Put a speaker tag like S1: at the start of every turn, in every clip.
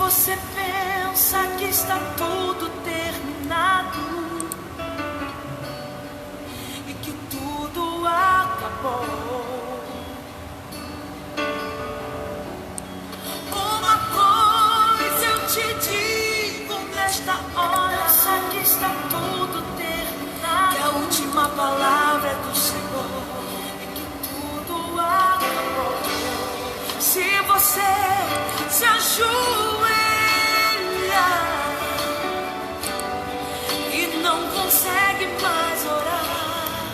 S1: você pensa que está tudo terminado e que tudo acabou, uma coisa eu te digo nesta hora: pensa que está tudo terminado, que a última palavra é do Senhor e que tudo acabou. Se você se ajoelha e não consegue mais orar,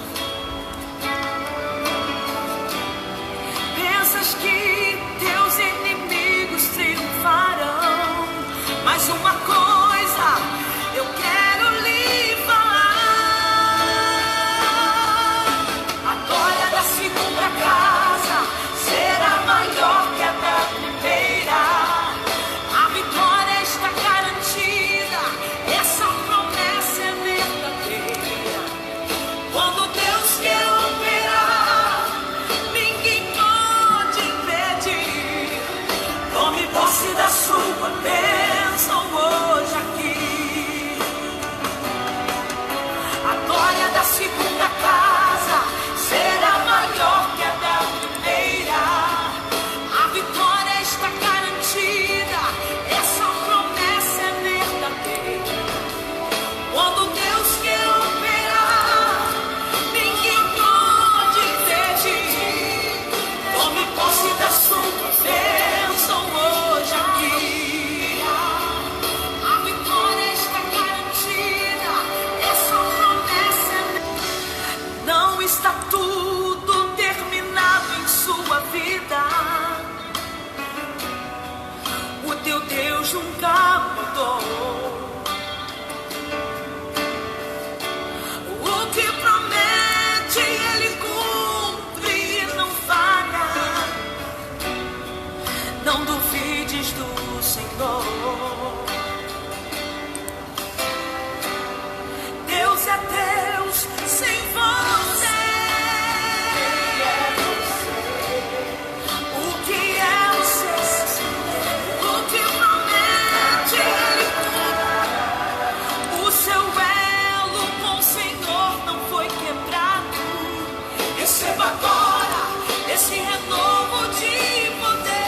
S1: pensas que teus inimigos triunfarão, mas uma coisa eu quero lhe falar: a glória da segunda casa será maior que a da primeira. A vitória está garantida, essa promessa é verdadeira. Quando Deus quer operar, ninguém pode impedir. Tome posse da sua bênção hoje aqui. A glória da segunda casa será maior que a da primeira. A vitória está garantida, essa promessa é verdadeira. Quando Deus quer operar, ninguém pode impedir. Tome posse da sua bênção hoje aqui. A vitória está garantida, essa promessa é verdadeira. Não está tudo terminado em sua vida. O teu Deus nunca mudou. O que promete Ele cumpre e não falha. Não duvides do Senhor. Deus é Deus sem você. O que é o seu? O que promete Ele cumpre. O seu elo com o Senhor não foi quebrado. Receba agora esse renovo de poder.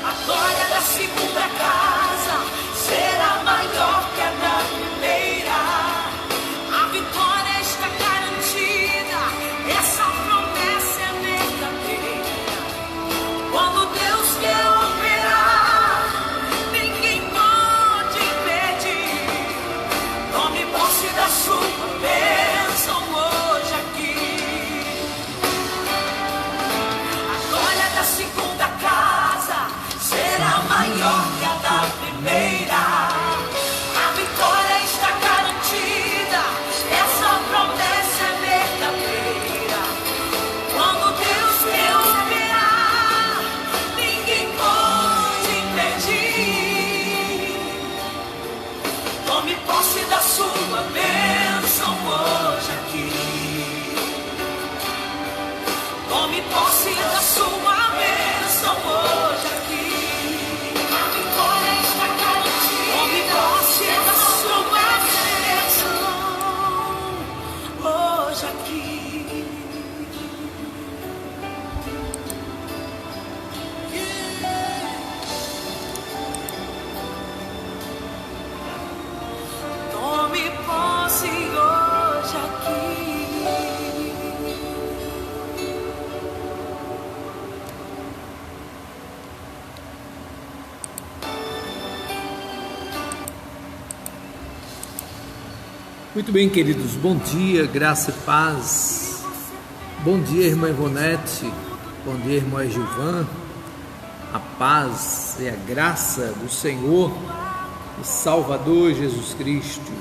S1: A glória da segunda casa será maior que a da primeira. A vitória está garantida, essa promessa é verdadeira. Quando Deus quer operar, ninguém pode impedir. Tome posse da sua bênção hoje aqui. A glória da segunda casa será maior que a da primeira. A vitória está garantida, essa promessa é verdadeira. Quando Deus quer operar, ninguém pode impedir. Tome posse da sua bênção hoje aqui. Tome posse da sua bênção hoje aqui. A vitória está garantida. Tome posse da sua bênção hoje aqui. Tome posse hoje aqui.
S2: Muito bem, queridos, bom dia, graça e paz. Bom dia, irmã Ivonete. Bom dia, irmã Gilvan. A paz e a graça do Senhor e Salvador Jesus Cristo.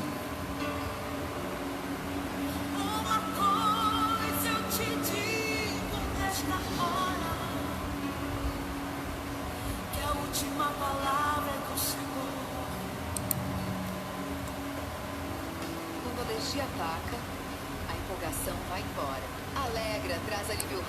S1: Uma coisa eu te digo nesta hora: que a última palavra é do Senhor.
S3: Quando a alergia ataca, a empolgação vai embora. Alegra, traz alívio.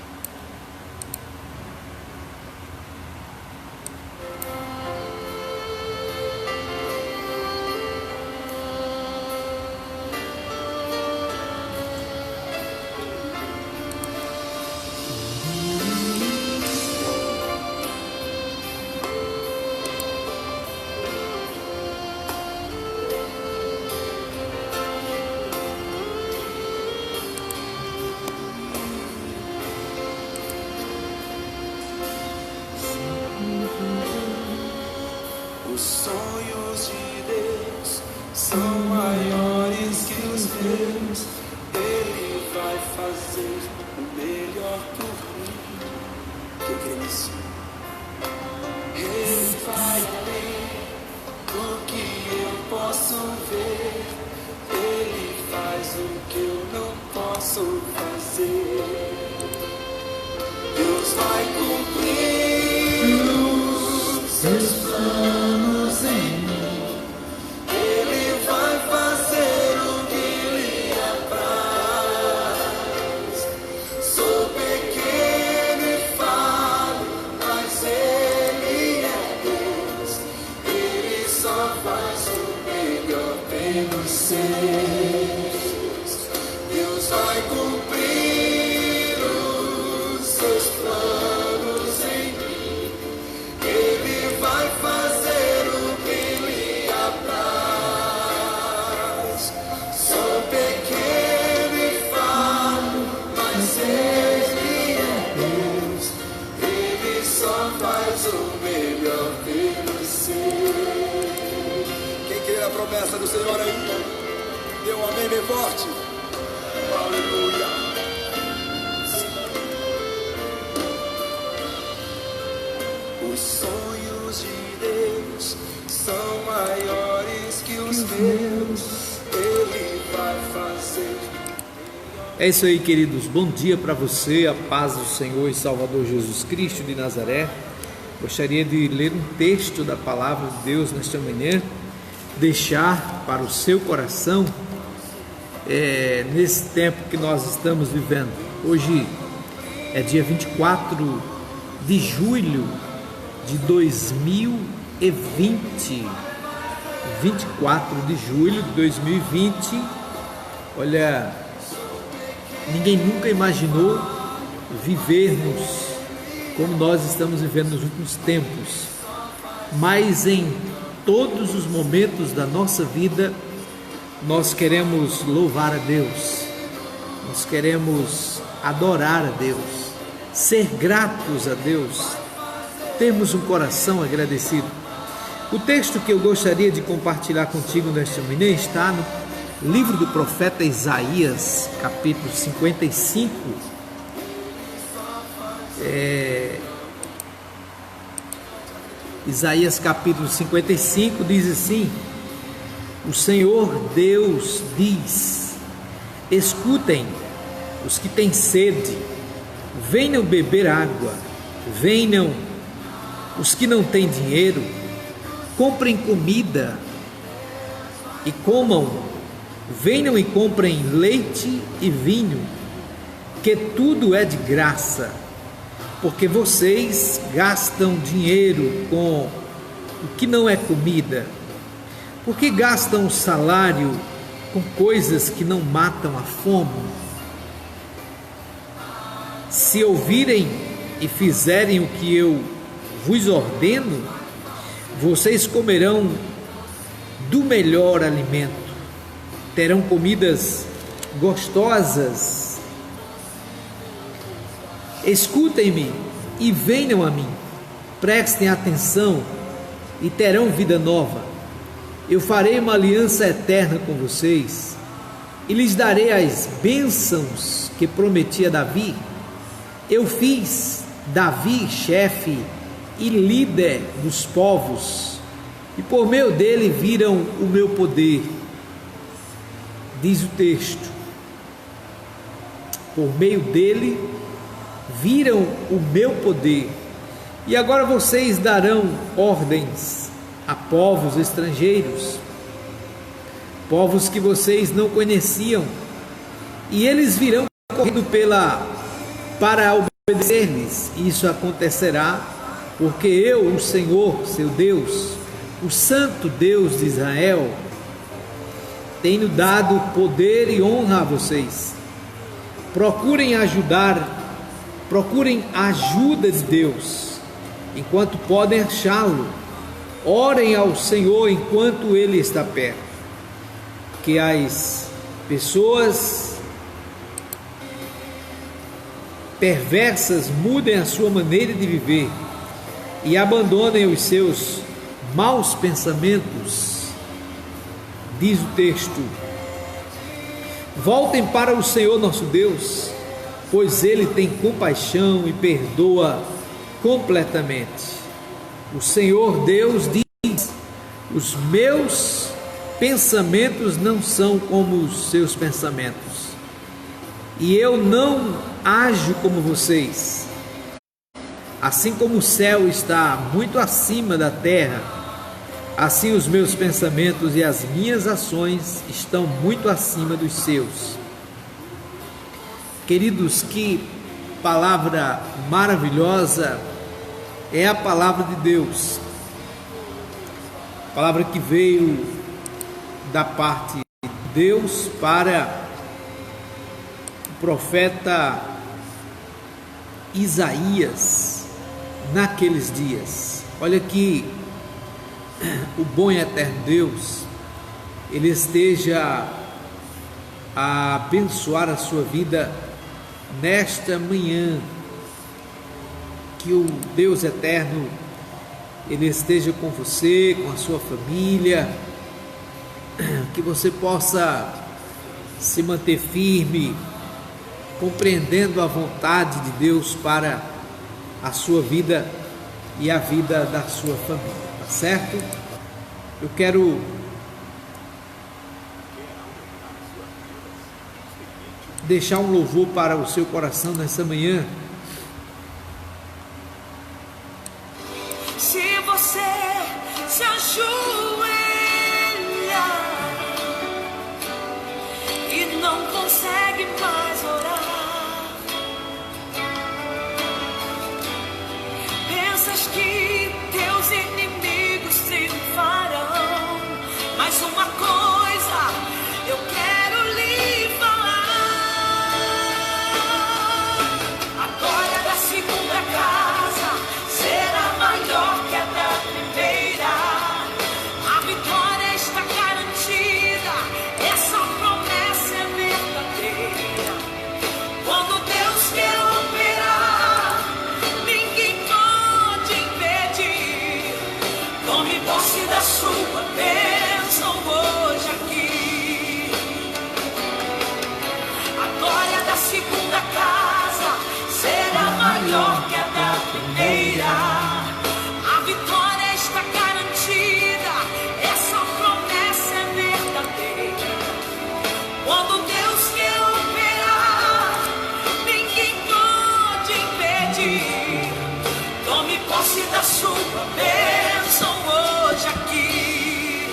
S1: posso fazer. Deus vai cumprir os seus planos em mim. Ele vai fazer o que lhe apraz. Sou pequeno e falho, mas Ele é Deus. Ele só faz o melhor pelos seus. Deus vai cumprir os seus planos em mim. Ele vai fazer o que lhe apraz. Sou pequeno e falho, mas Ele é Deus. Ele só faz o melhor pelos seus. Quem crê na promessa do Senhor aí? Dê um amém bem forte. Aleluia. Os sonhos de Deus são maiores que os meus. Ele vai fazer.
S2: É isso aí, queridos. Bom dia para você, a paz do Senhor e Salvador Jesus Cristo de Nazaré. Gostaria de ler um texto da palavra de Deus nesta manhã, deixar para o seu coração nesse tempo que nós estamos vivendo. Hoje é dia 24 de julho de 2020. 24 de julho de 2020. Olha, ninguém nunca imaginou vivermos como nós estamos vivendo nos últimos tempos, mas em todos os momentos da nossa vida nós queremos louvar a Deus, nós queremos adorar a Deus, ser gratos a Deus, termos um coração agradecido. O texto que eu gostaria de compartilhar contigo nesta manhã está no livro do profeta Isaías, capítulo 55. Isaías capítulo 55 diz assim: o Senhor Deus diz: escutem os que têm sede, venham beber água, venham os que não têm dinheiro, comprem comida e comam, venham e comprem leite e vinho, que tudo é de graça, porque vocês gastam dinheiro com o que não é comida. Porque gastam o salário com coisas que não matam a fome? Se ouvirem e fizerem o que eu vos ordeno, vocês comerão do melhor alimento, terão comidas gostosas. Escutem-me e venham a mim, prestem atenção e terão vida nova. Eu farei uma aliança eterna com vocês e lhes darei as bênçãos que prometi a Davi. Eu fiz Davi chefe e líder dos povos, e por meio dele viram o meu poder. Diz o texto: por meio dele viram o meu poder. E agora vocês darão ordens a povos estrangeiros, povos que vocês não conheciam, e eles virão correndo para obedecer-lhes. Isso acontecerá porque eu, o Senhor, seu Deus, o Santo Deus de Israel, tenho dado poder e honra a vocês. Procurem a ajuda de Deus enquanto podem achá-lo. Orem ao Senhor enquanto Ele está perto. Que as pessoas perversas mudem a sua maneira de viver e abandonem os seus maus pensamentos. Diz o texto: voltem para o Senhor nosso Deus, pois Ele tem compaixão e perdoa completamente. O Senhor Deus diz: os meus pensamentos não são como os seus pensamentos, e eu não ajo como vocês. Assim como o céu está muito acima da terra, assim os meus pensamentos e as minhas ações estão muito acima dos seus. Queridos, que palavra maravilhosa é a palavra de Deus. Palavra que veio da parte de Deus para o profeta Isaías naqueles dias. Olha que o bom e eterno Deus, Ele esteja a abençoar a sua vida nesta manhã. Que o Deus eterno, Ele esteja com você, com a sua família, que você possa se manter firme, compreendendo a vontade de Deus para a sua vida e a vida da sua família, tá certo? Eu quero deixar um louvor para o seu coração nessa manhã.
S1: Se você se ajoelha e não consegue mais orar, pensas que teus inimigos triunfarão, mas uma coisa eu quero lhe falar: a glória da segunda casa será maior que a da primeira. A vitória está garantida, essa promessa é verdadeira. Quando Deus quer operar, ninguém pode impedir. Tome posse da sua bênção hoje aqui. A glória da segunda casa será maior que a da primeira. A vitória está garantida, essa promessa é verdadeira. Quando Deus quer operar, ninguém pode impedir. Tome posse da sua bênção hoje aqui.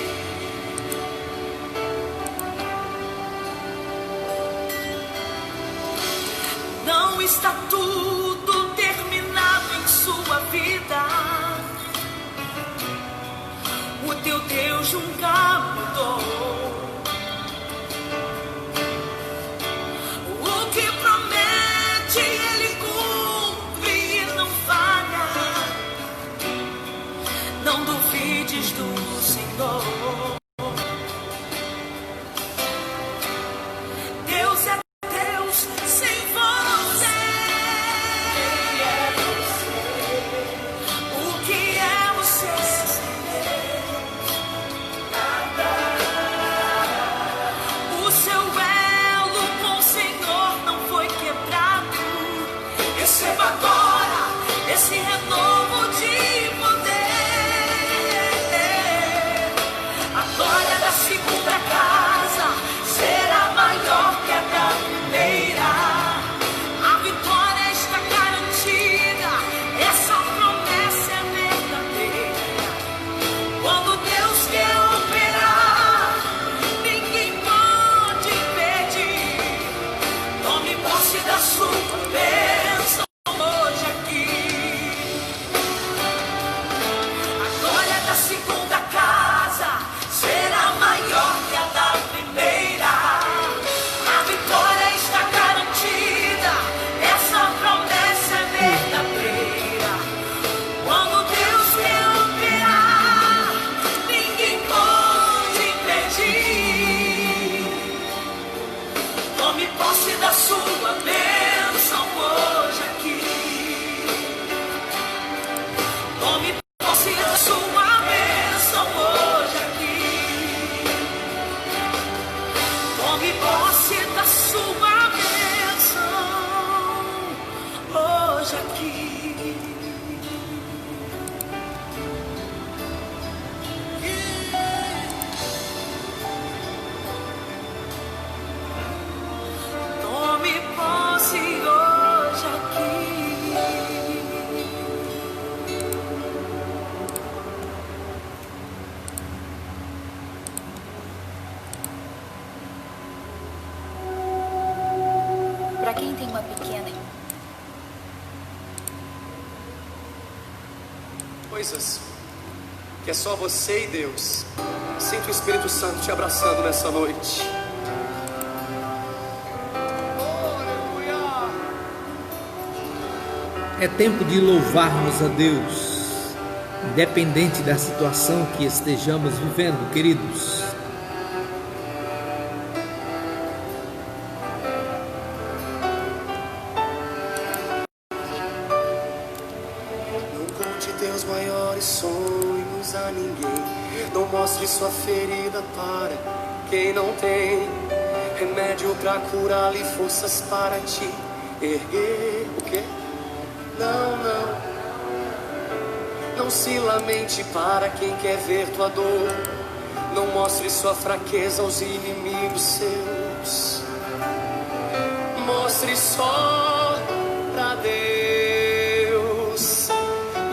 S1: Não está tudo terminado em sua vida. O teu Deus nunca mudou. O que promete Ele cumpre e não falha. Não duvides do Senhor. Deus é Deus sem você. O que é você? O seu elo com o Senhor não foi quebrado. Receba agora esse renovo de poder.
S3: quem tem uma pequena...
S4: Coisas que é só você e Deus. Sinto o Espírito Santo te abraçando nessa noite.
S2: É tempo de louvarmos a Deus, independente da situação que estejamos vivendo, queridos.
S4: Teus maiores sonhos a ninguém. Não mostre sua ferida para quem não tem remédio pra curá-la e forças para te erguer. O quê? Não se lamente para quem quer ver tua dor. Não mostre sua fraqueza aos inimigos seus. Mostre só pra Deus.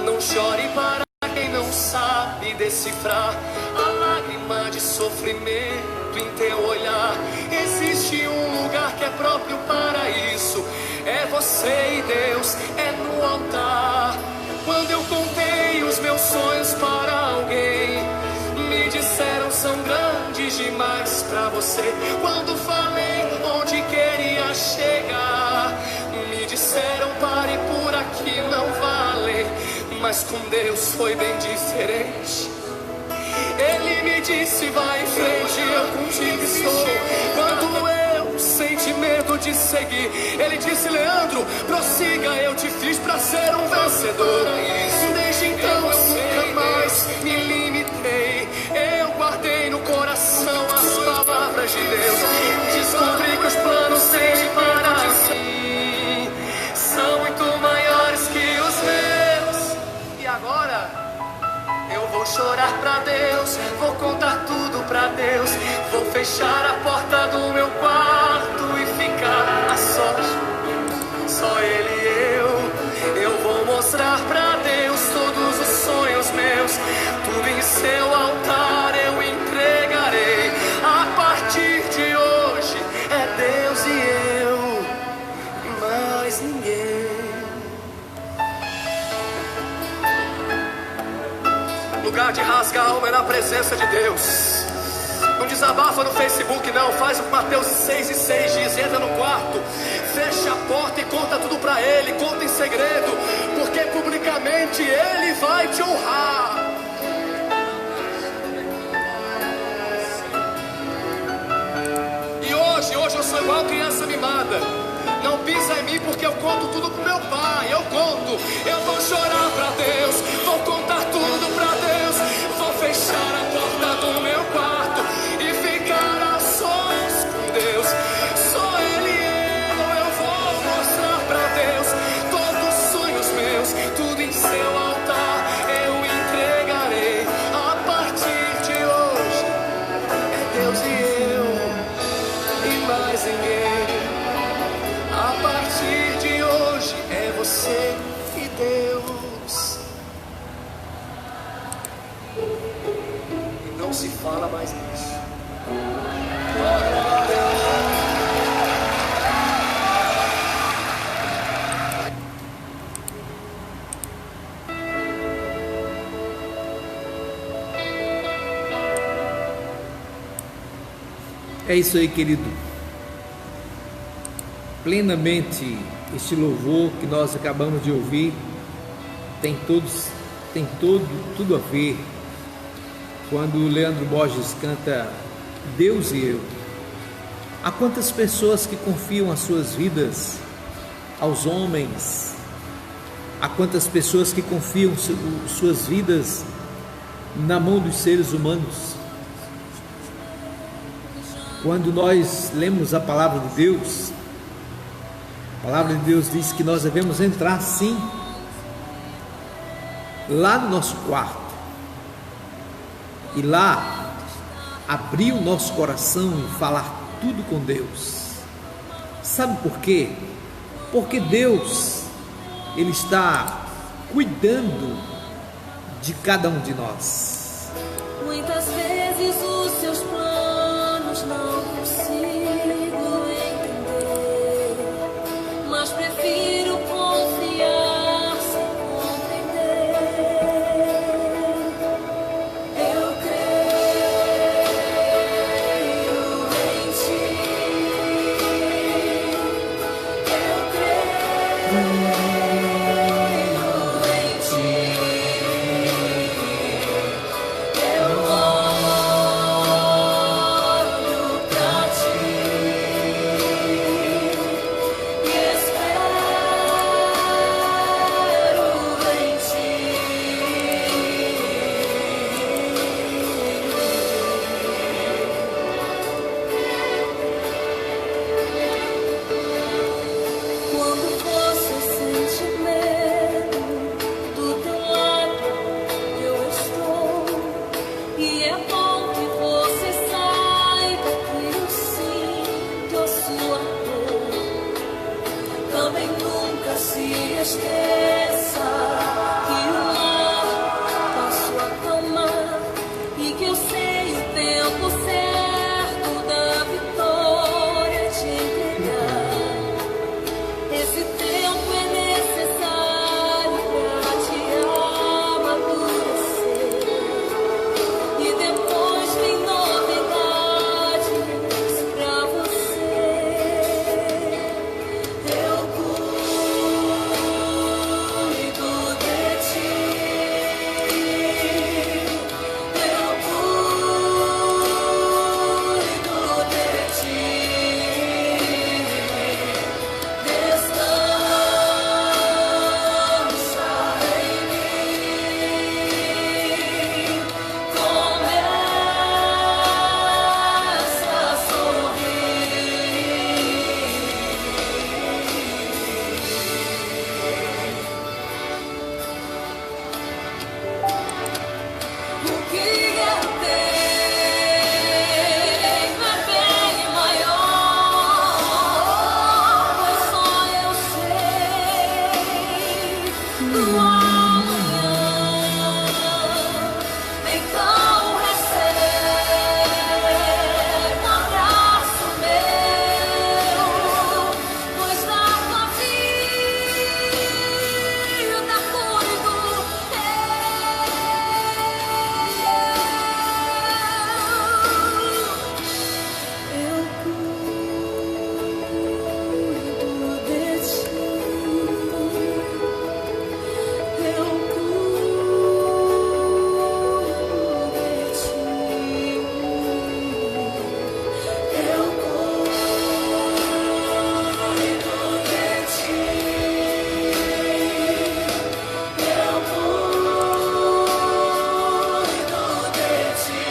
S4: Não chore para quem não sabe decifrar a lágrima de sofrimento em teu olhar. Existe um lugar que é próprio para isso. É você e Deus, é no altar. Quando eu contei os meus sonhos para alguém, me disseram são grandes demais para você. Quando falei onde queria chegar, me disseram pare por aqui, não vale. Mas com Deus foi bem diferente. Ele me disse vai em frente, eu contigo estou. Quando eu senti medo de seguir, ele disse Leandro, prossiga, eu te fiz pra ser um vencedor. Desde então eu nunca mais me limitei. Eu guardei no coração as palavras de Deus. Descobri que os planos dele para mim são muito maiores que os meus. E agora eu vou chorar pra Deus, vou contar tudo pra Deus. Vou fechar a porta do meu quarto e ficar a sós, só ele e eu. Eu vou mostrar pra Deus todos os sonhos meus. Tudo em seu altar eu entregarei. A partir de hoje é Deus e eu, e mais ninguém. Lugar de rasgar a alma é na presença de Deus. Não desabafa no Facebook não. Faz o que Mateus 6:6 diz. Entra no quarto, fecha a porta e conta tudo pra Ele. Conta em segredo, porque publicamente Ele vai te honrar. E hoje eu sou igual criança mimada. Não pisa em mim porque eu conto tudo pro meu pai. Eu conto, eu vou chorar pra Deus, vou contar tudo pra Deus. Vou fechar a porta do meu quarto e ficar a sós com Deus. Só Ele e eu vou mostrar pra Deus todos os sonhos meus. Tudo em seu altar eu entregarei. A partir de hoje é Deus e eu, e mais ninguém. A partir de hoje é você e Deus. E não se fala mais nisso.
S2: É isso aí, querido. Plenamente este louvor que nós acabamos de ouvir tem tudo a ver quando o Leandro Borges canta Deus e eu. Há quantas pessoas que confiam as suas vidas aos homens? Há quantas pessoas que confiam suas vidas na mão dos seres humanos? Quando nós lemos a palavra de Deus, a palavra de Deus diz que nós devemos entrar sim lá no nosso quarto e lá abrir o nosso coração e falar tudo com Deus. Sabe por quê? Porque Deus, Ele está cuidando de cada um de nós.
S1: Muitas vezes os seus planos não consigo entender. esqueça que o mar posso acalmar e que eu sei o tempo certo da vitória te entregar. Esse tempo é necessário pra te amadurecer e depois vem novidades pra você. Eu cuido de ti. Eu cuido de ti. Descansa em mim. Começa a sorrir. O que eu tenho é bem maior, pois só eu sei do amanhã. Então recebe um abraço meu, pois da tua vida cuido eu cuido de ti. Eu cuido de ti. Eu cuido de ti. Eu cuido de ti.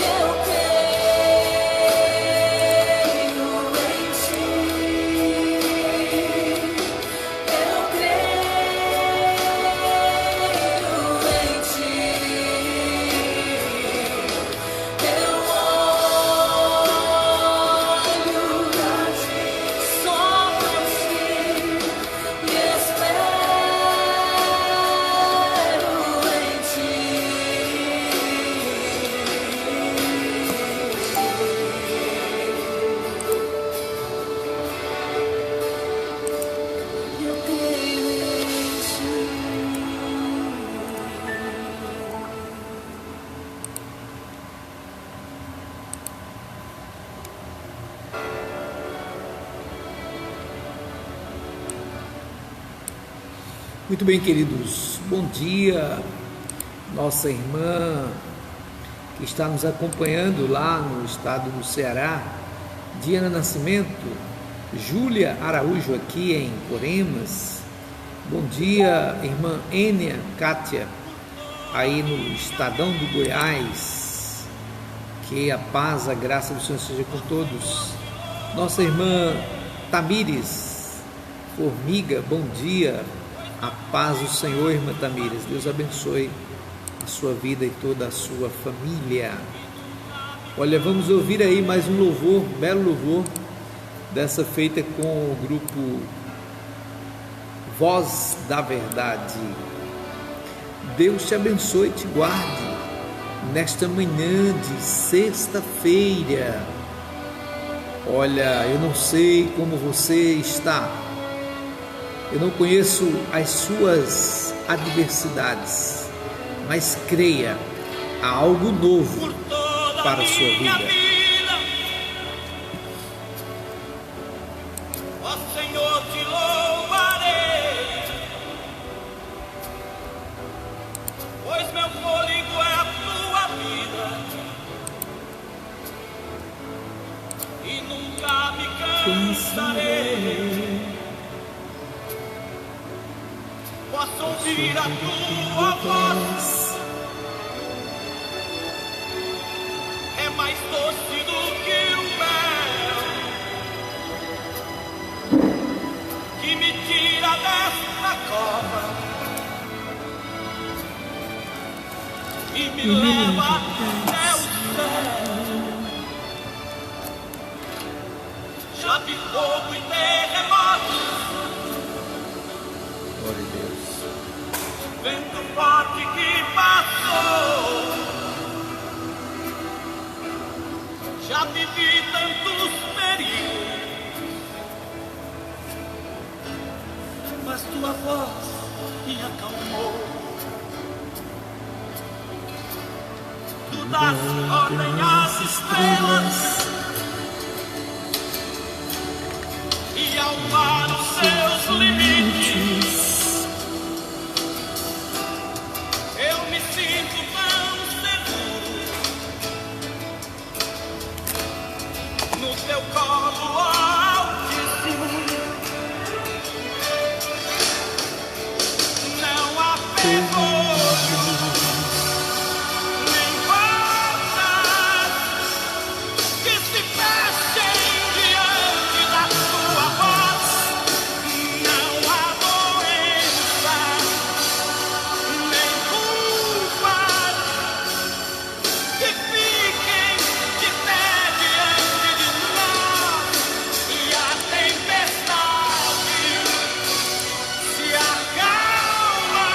S1: Eu creio em ti. Eu creio em ti. Eu olho pra ti, só pra ti, e espero em ti. Eu creio em ti.
S2: Muito bem, queridos, bom dia, nossa irmã que está nos acompanhando lá no estado do Ceará, Diana Nascimento, Júlia Araújo aqui em Coremas, bom dia, irmã Ênia Kátia, aí no estadão do Goiás, que a paz, a graça do Senhor seja com todos. Nossa irmã Tamires Formiga, bom dia, a paz do Senhor, irmã Tamires, Deus abençoe a sua vida e toda a sua família. Olha, vamos ouvir aí mais um louvor, um belo louvor, dessa feita com o grupo Voz da Verdade. Deus te abençoe e te guarde nesta manhã de sexta-feira. Olha, eu não sei como você está, eu não conheço as suas adversidades, mas creia, há algo novo para a sua vida.
S5: Ó Senhor, te louvarei, pois meu fôlego é a tua vida e nunca me cansarei. Posso ouvir a tua voz, é mais doce do que o mel, que me tira desta cova e me leva até o céu. Já vi fogo e terremoto, Já vivi tantos perigos, mas tua voz me acalmou. Tu das ordem às estrelas e ao mar os seus limites. Eu me sinto tão seguro no teu colo altíssimo. Não há ferrolho nem portas que se fechem diante da tua voz. Não há doença nem culpas que fiquem de pé diante de nós. E a tempestade se acalma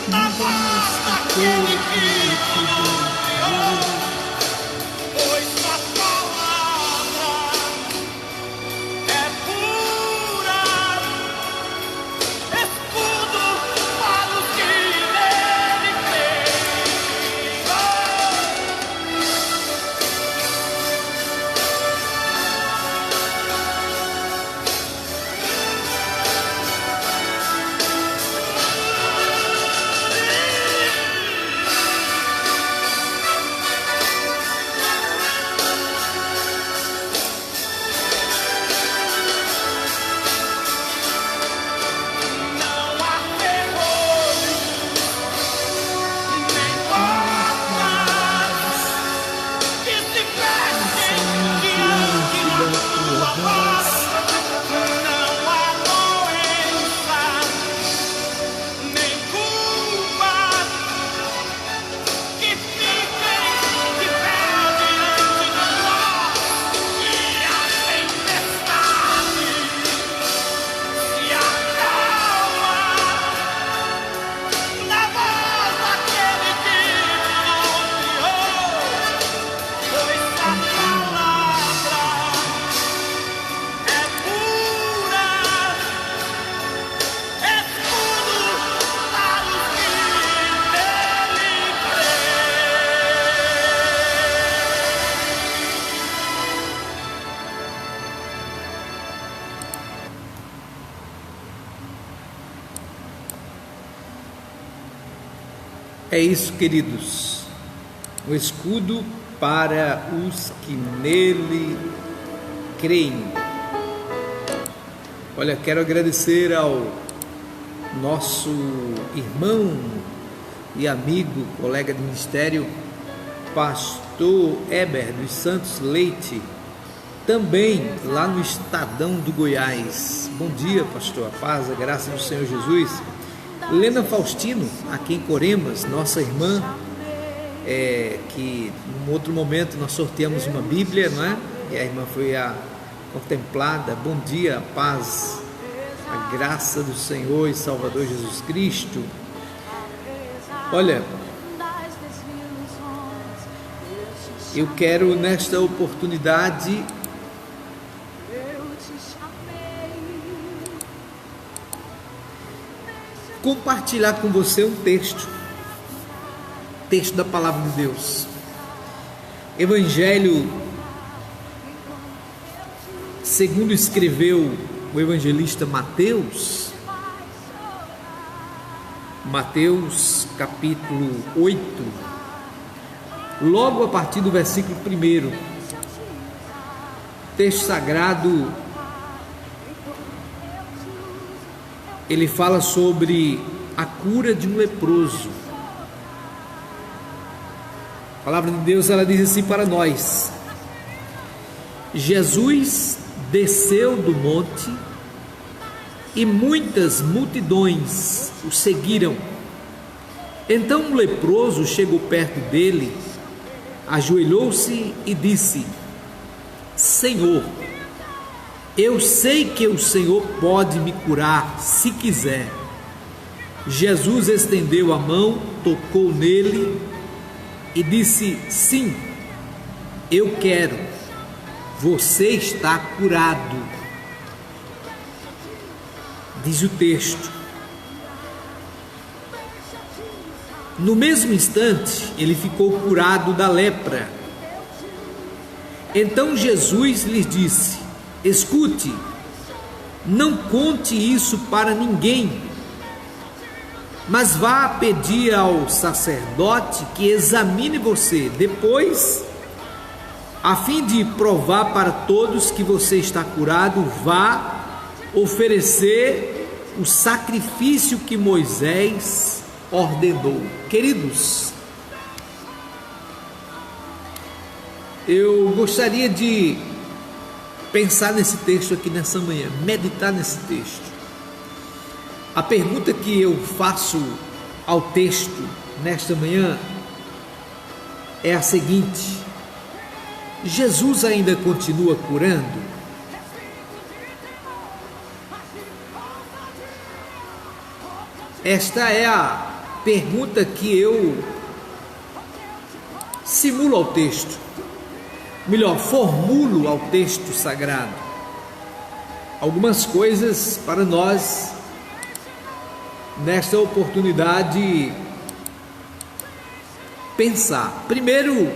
S5: na voz daquele que tudo criou, pois a palavra é pura, escudo para os que nele creem. Não há ferrolho nem portas que se fechem diante da tua voz. Não há doença nem culpas que fiquem de pé diante de nós. E a tempestade se acalma na voz daquele que tudo criou, pois a palavra é pura, escudo para os que nele creem.
S2: É isso, queridos, um escudo para os que nele creem. Olha, quero agradecer ao nosso irmão e amigo, colega de ministério, pastor Heber dos Santos Leite, também lá no Estadão do Goiás. Bom dia, pastor, a paz, a graça do Senhor Jesus. Helena Faustino, aqui em Coremas, nossa irmã, que num outro momento nós sorteamos uma Bíblia, não é? E a irmã foi a contemplada. Bom dia, a paz, a graça do Senhor e Salvador Jesus Cristo. Olha, eu quero nesta oportunidade compartilhar com você um texto da palavra de Deus. Evangelho segundo escreveu o evangelista Mateus, capítulo 8, logo a partir do versículo 1. Texto sagrado, ele fala sobre a cura de um leproso. A palavra de Deus, ela diz assim para nós: Jesus desceu do monte e muitas multidões o seguiram. Então um leproso chegou perto dele, ajoelhou-se e disse: Senhor, eu sei que o Senhor pode me curar se quiser. Jesus estendeu a mão, tocou nele e disse: sim, eu quero, você está curado, diz o texto. No mesmo instante, ele ficou curado da lepra. Então Jesus lhes disse: escute, não conte isso para ninguém, mas vá pedir ao sacerdote que examine você depois, a fim de provar para todos que você está curado. Vá oferecer o sacrifício que Moisés ordenou. Queridos, eu gostaria de pensar nesse texto aqui nessa manhã, meditar nesse texto. A pergunta que eu faço ao texto nesta manhã é a seguinte: Jesus ainda continua curando? Esta é a pergunta que eu simulo ao texto, melhor, formulo ao texto sagrado. Algumas coisas para nós nesta oportunidade pensar. Primeiro,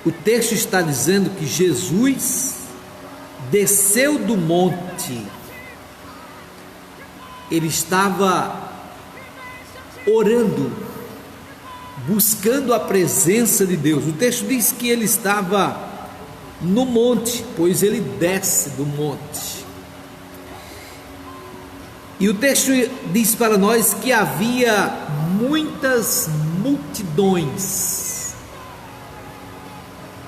S2: o texto está dizendo que Jesus desceu do monte. Ele estava orando, buscando a presença de Deus. O texto diz que ele estava no monte, pois ele desce do monte. E o texto diz para nós que havia muitas multidões.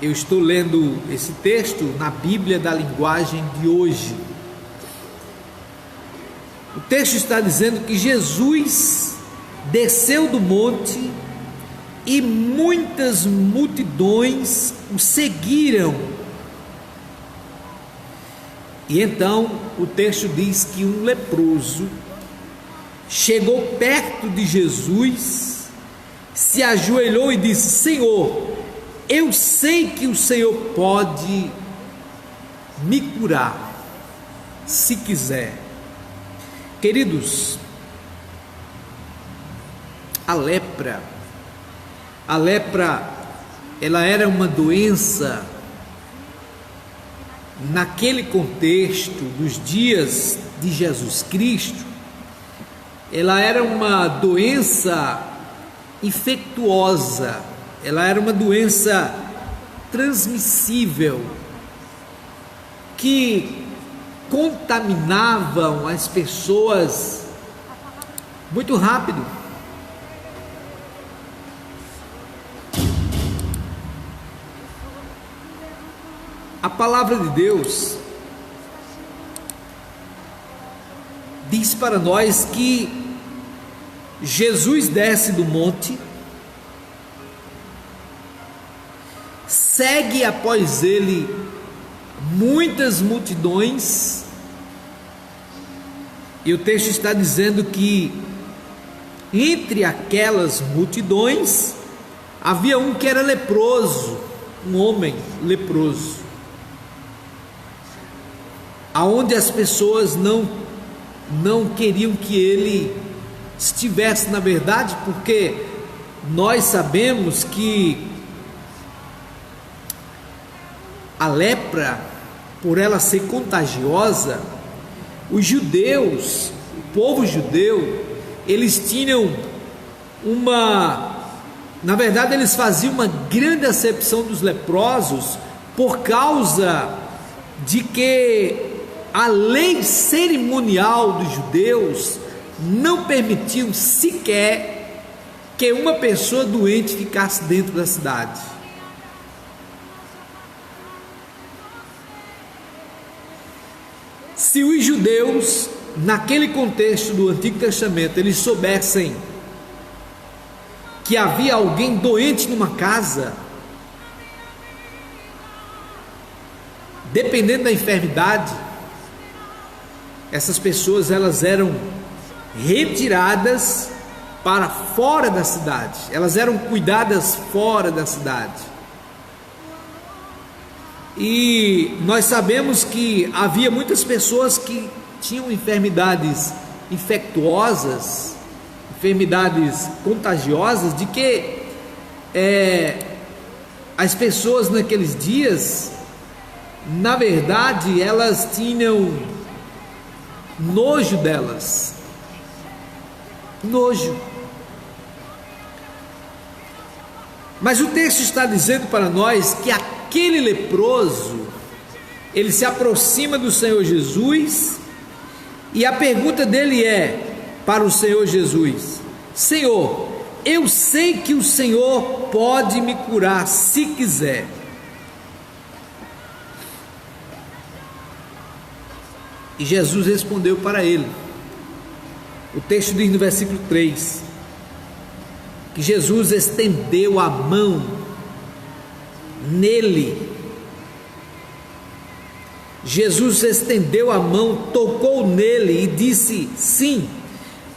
S2: Eu estou lendo esse texto na Bíblia da linguagem de hoje. O texto está dizendo que Jesus desceu do monte e muitas multidões o seguiram. E então o texto diz que um leproso chegou perto de Jesus, se ajoelhou e disse: Senhor, eu sei que o Senhor pode me curar, se quiser. Queridos, a lepra, ela era uma doença naquele contexto dos dias de Jesus Cristo. Ela era uma doença infectuosa, ela era uma doença transmissível que contaminavam as pessoas muito rápido. A palavra de Deus diz para nós que Jesus desce do monte, segue após ele muitas multidões, e o texto está dizendo que entre aquelas multidões havia um que era leproso, um homem leproso, aonde as pessoas não queriam que ele estivesse, na verdade, porque nós sabemos que a lepra, por ela ser contagiosa, os judeus, o povo judeu, eles tinham na verdade eles faziam uma grande acepção dos leprosos, por causa de que a lei cerimonial dos judeus não permitiu sequer que uma pessoa doente ficasse dentro da cidade. Se os judeus, naquele contexto do Antigo Testamento, eles soubessem que havia alguém doente numa casa, dependendo da enfermidade, essas pessoas elas eram retiradas para fora da cidade, elas eram cuidadas fora da cidade. E nós sabemos que havia muitas pessoas que tinham enfermidades infectuosas, enfermidades contagiosas, de que as pessoas naqueles dias, na verdade, elas tinham nojo delas, nojo. Mas o texto está dizendo para nós que aquele leproso, ele se aproxima do Senhor Jesus, e a pergunta dele para o Senhor Jesus: Senhor, eu sei que o Senhor pode me curar se quiser. E Jesus respondeu para ele. O texto diz no versículo 3, que Jesus estendeu a mão nele. Jesus estendeu a mão, tocou nele e disse: sim,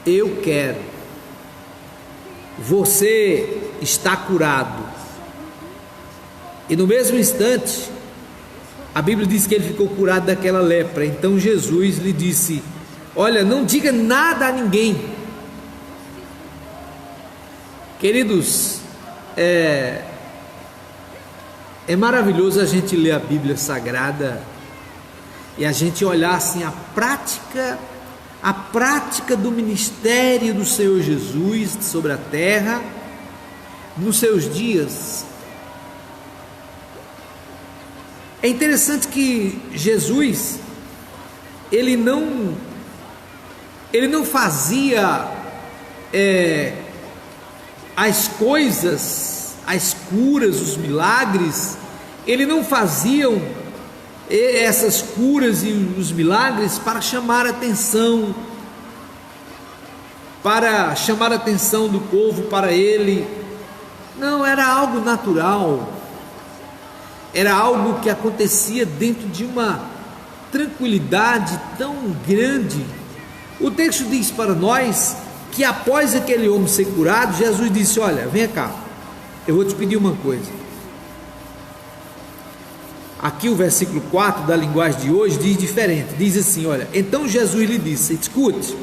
S2: eu quero. Você está curado. E no mesmo instante, a Bíblia diz que ele ficou curado daquela lepra. Então Jesus lhe disse: olha, não diga nada a ninguém. Queridos, é maravilhoso a gente ler a Bíblia Sagrada e a gente olhar assim a prática do ministério do Senhor Jesus sobre a terra nos seus dias. É interessante que Jesus, ele não fazia as coisas, as curas, os milagres, ele não faziam essas curas e os milagres para chamar a atenção, do povo para ele. Não, era algo natural, era algo que acontecia dentro de uma tranquilidade tão grande. O texto diz para nós que após aquele homem ser curado, Jesus disse: olha, vem cá, eu vou te pedir uma coisa. Aqui o versículo 4 da linguagem de hoje diz diferente, diz assim: olha, então Jesus lhe disse, escute,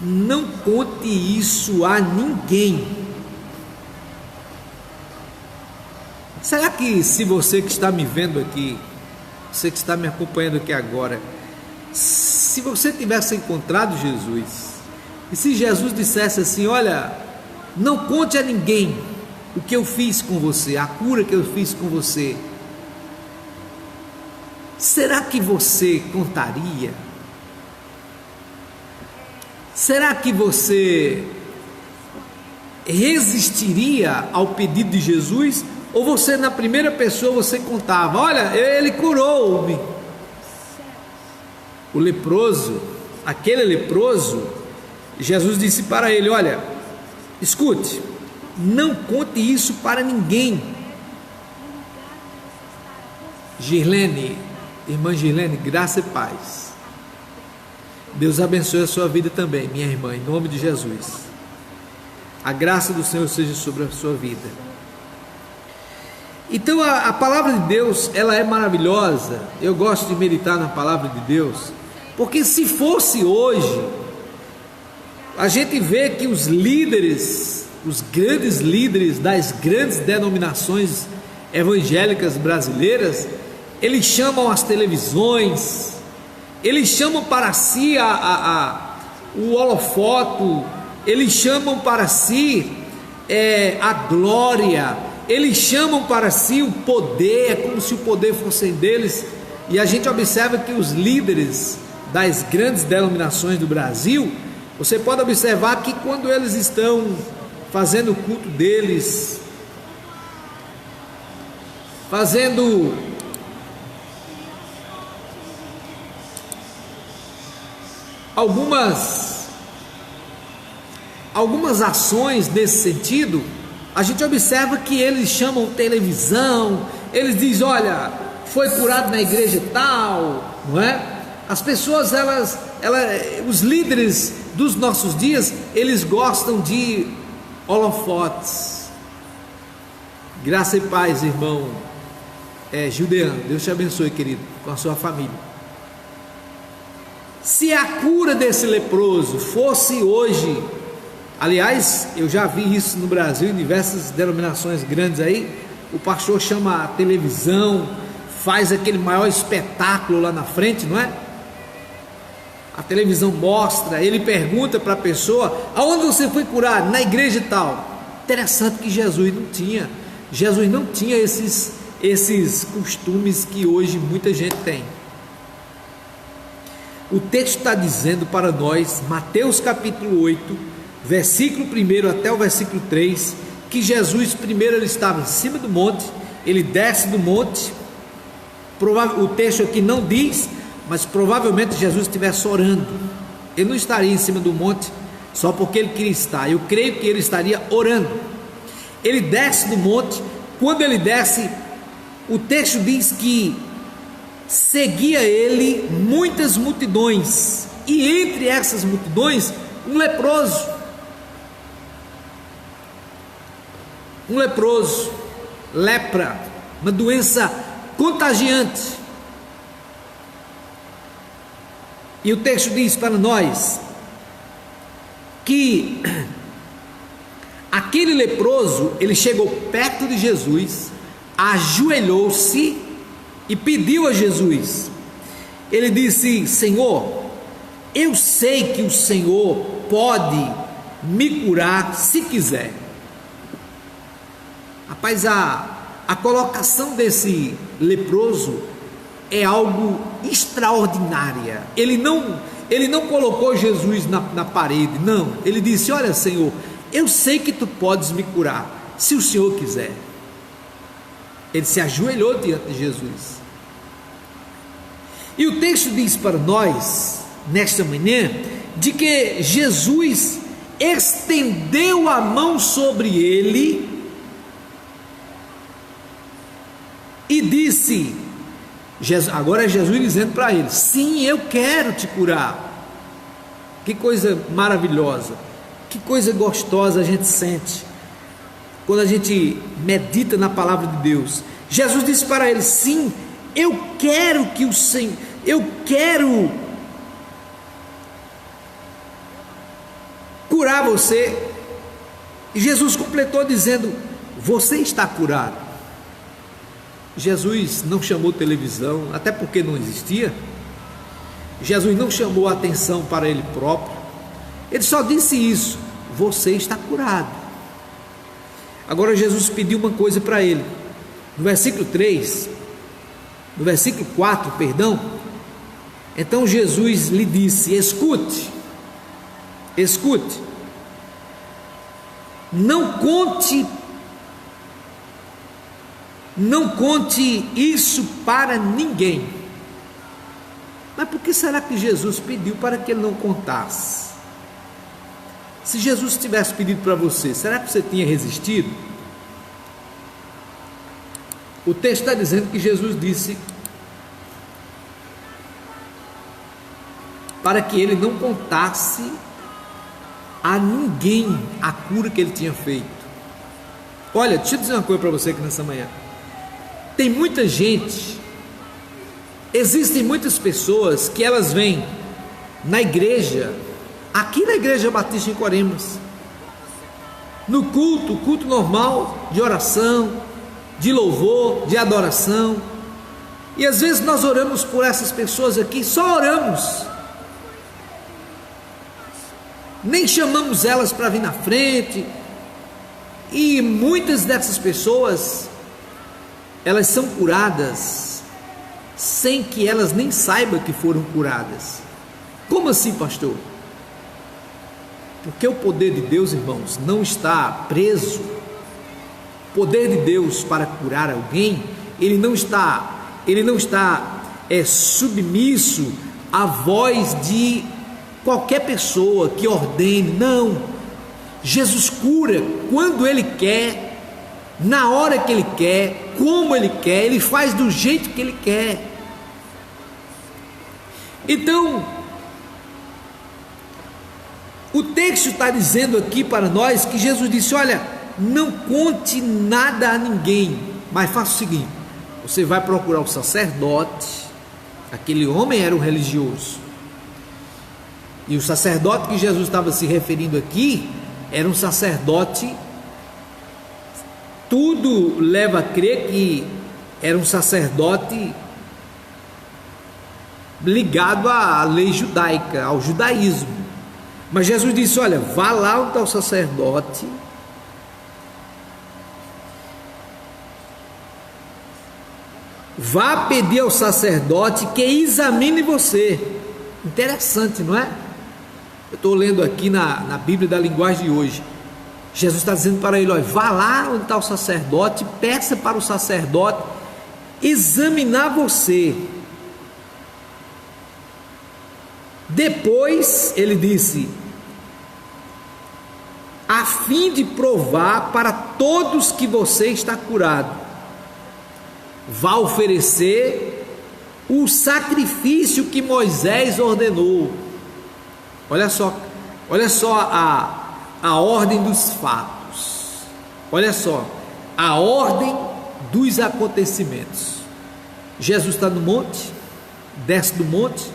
S2: não conte isso a ninguém. Será que se você que está me vendo aqui, você que está me acompanhando aqui agora, se você tivesse encontrado Jesus, e se Jesus dissesse assim: olha, não conte a ninguém o que eu fiz com você, a cura que eu fiz com você, será que você contaria? Será que você resistiria ao pedido de Jesus? Ou você, na primeira pessoa, você contava: olha, ele curou-me. O leproso, aquele leproso, Jesus disse para ele: olha, escute, não conte isso para ninguém. Girlene, irmã Girlene, graça e paz. Deus abençoe a sua vida também, minha irmã, em nome de Jesus. A graça do Senhor seja sobre a sua vida. Então a palavra de Deus, ela é maravilhosa. Eu gosto de meditar na palavra de Deus, porque se fosse hoje, a gente vê que os líderes, os grandes líderes das grandes denominações evangélicas brasileiras, eles chamam as televisões, eles chamam para si o holofote, eles chamam para si a glória, eles chamam para si o poder, é como se o poder fosse deles. E a gente observa que os líderes das grandes denominações do Brasil, você pode observar que quando eles estão fazendo o culto deles, fazendo algumas ações nesse sentido, a gente observa que eles chamam televisão, eles dizem: olha, foi curado na igreja tal, não é? As pessoas, os líderes dos nossos dias, eles gostam de holofotes. Graça e paz, irmão Gildean, Deus te abençoe, querido, com a sua família. Se a cura desse leproso fosse hoje, aliás, eu já vi isso no Brasil, em diversas denominações grandes aí, o pastor chama a televisão, faz aquele maior espetáculo lá na frente, não é? A televisão mostra, ele pergunta para a pessoa: aonde você foi curado? Na igreja e tal. Interessante que Jesus não tinha esses costumes que hoje muita gente tem. O texto está dizendo para nós, Mateus capítulo 8, versículo 1 até o versículo 3, que Jesus primeiro ele estava em cima do monte, ele desce do monte, o texto aqui não diz, mas provavelmente Jesus estivesse orando. Ele não estaria em cima do monte só porque ele queria estar, eu creio que ele estaria orando. Ele desce do monte, quando ele desce, o texto diz que seguia ele muitas multidões, e entre essas multidões um leproso, lepra, uma doença contagiante. E o texto diz para nós que aquele leproso, ele chegou perto de Jesus, ajoelhou-se e pediu a Jesus. Ele disse: Senhor, eu sei que o Senhor pode me curar se quiser. Rapaz, a colocação desse leproso é algo extraordinária. Ele não colocou Jesus na parede, não. Ele disse: olha, Senhor, eu sei que tu podes me curar, se o Senhor quiser. Ele se ajoelhou diante de Jesus. E o texto diz para nós, nesta manhã, de que Jesus estendeu a mão sobre ele e disse, agora é Jesus dizendo para ele: sim, eu quero te curar. Que coisa maravilhosa, que coisa gostosa a gente sente quando a gente medita na palavra de Deus. Jesus disse para ele: sim, eu quero que o Senhor, eu quero curar você. E Jesus completou dizendo: você está curado. Jesus não chamou televisão, até porque não existia. Jesus não chamou a atenção para ele próprio. Ele só disse isso: você está curado. Agora Jesus pediu uma coisa para ele. No versículo 4, perdão. Então Jesus lhe disse: escute, não conte isso para ninguém. Mas por que será que Jesus pediu para que ele não contasse? Se Jesus tivesse pedido para você, será que você tinha resistido? O texto está dizendo que Jesus disse para que ele não contasse a ninguém a cura que ele tinha feito. Olha, deixa eu dizer uma coisa para você aqui nessa manhã. Tem muita gente, existem muitas pessoas que elas vêm na igreja, aqui na Igreja Batista em Coremas, no culto normal de oração, de louvor, de adoração, e às vezes nós oramos por essas pessoas aqui, só oramos, nem chamamos elas para vir na frente, e muitas dessas pessoas, elas são curadas sem que elas nem saibam que foram curadas. Como assim, pastor? Porque o poder de Deus, irmãos, não está preso. O poder de Deus para curar alguém, ele não está submisso à voz de qualquer pessoa que ordene. Não, Jesus cura quando ele quer, na hora que ele quer, como ele quer, ele faz do jeito que ele quer. Então, o texto está dizendo aqui para nós que Jesus disse: olha, não conte nada a ninguém, mas faça o seguinte, você vai procurar o sacerdote. Aquele homem era um religioso. E o sacerdote que Jesus estava se referindo aqui era um sacerdote. Tudo leva a crer que era um sacerdote ligado à lei judaica, ao judaísmo. Mas Jesus disse: olha, vá lá onde está o sacerdote, vá pedir ao sacerdote que examine você. Interessante, não é? Eu estou lendo aqui na Bíblia da linguagem de hoje. Jesus está dizendo para ele: olha, vá lá onde está o sacerdote, peça para o sacerdote examinar você. Depois ele disse: a fim de provar para todos que você está curado, vá oferecer o sacrifício que Moisés ordenou. Olha só a ordem dos fatos. Olha só a ordem dos acontecimentos. Jesus está no monte, desce do monte,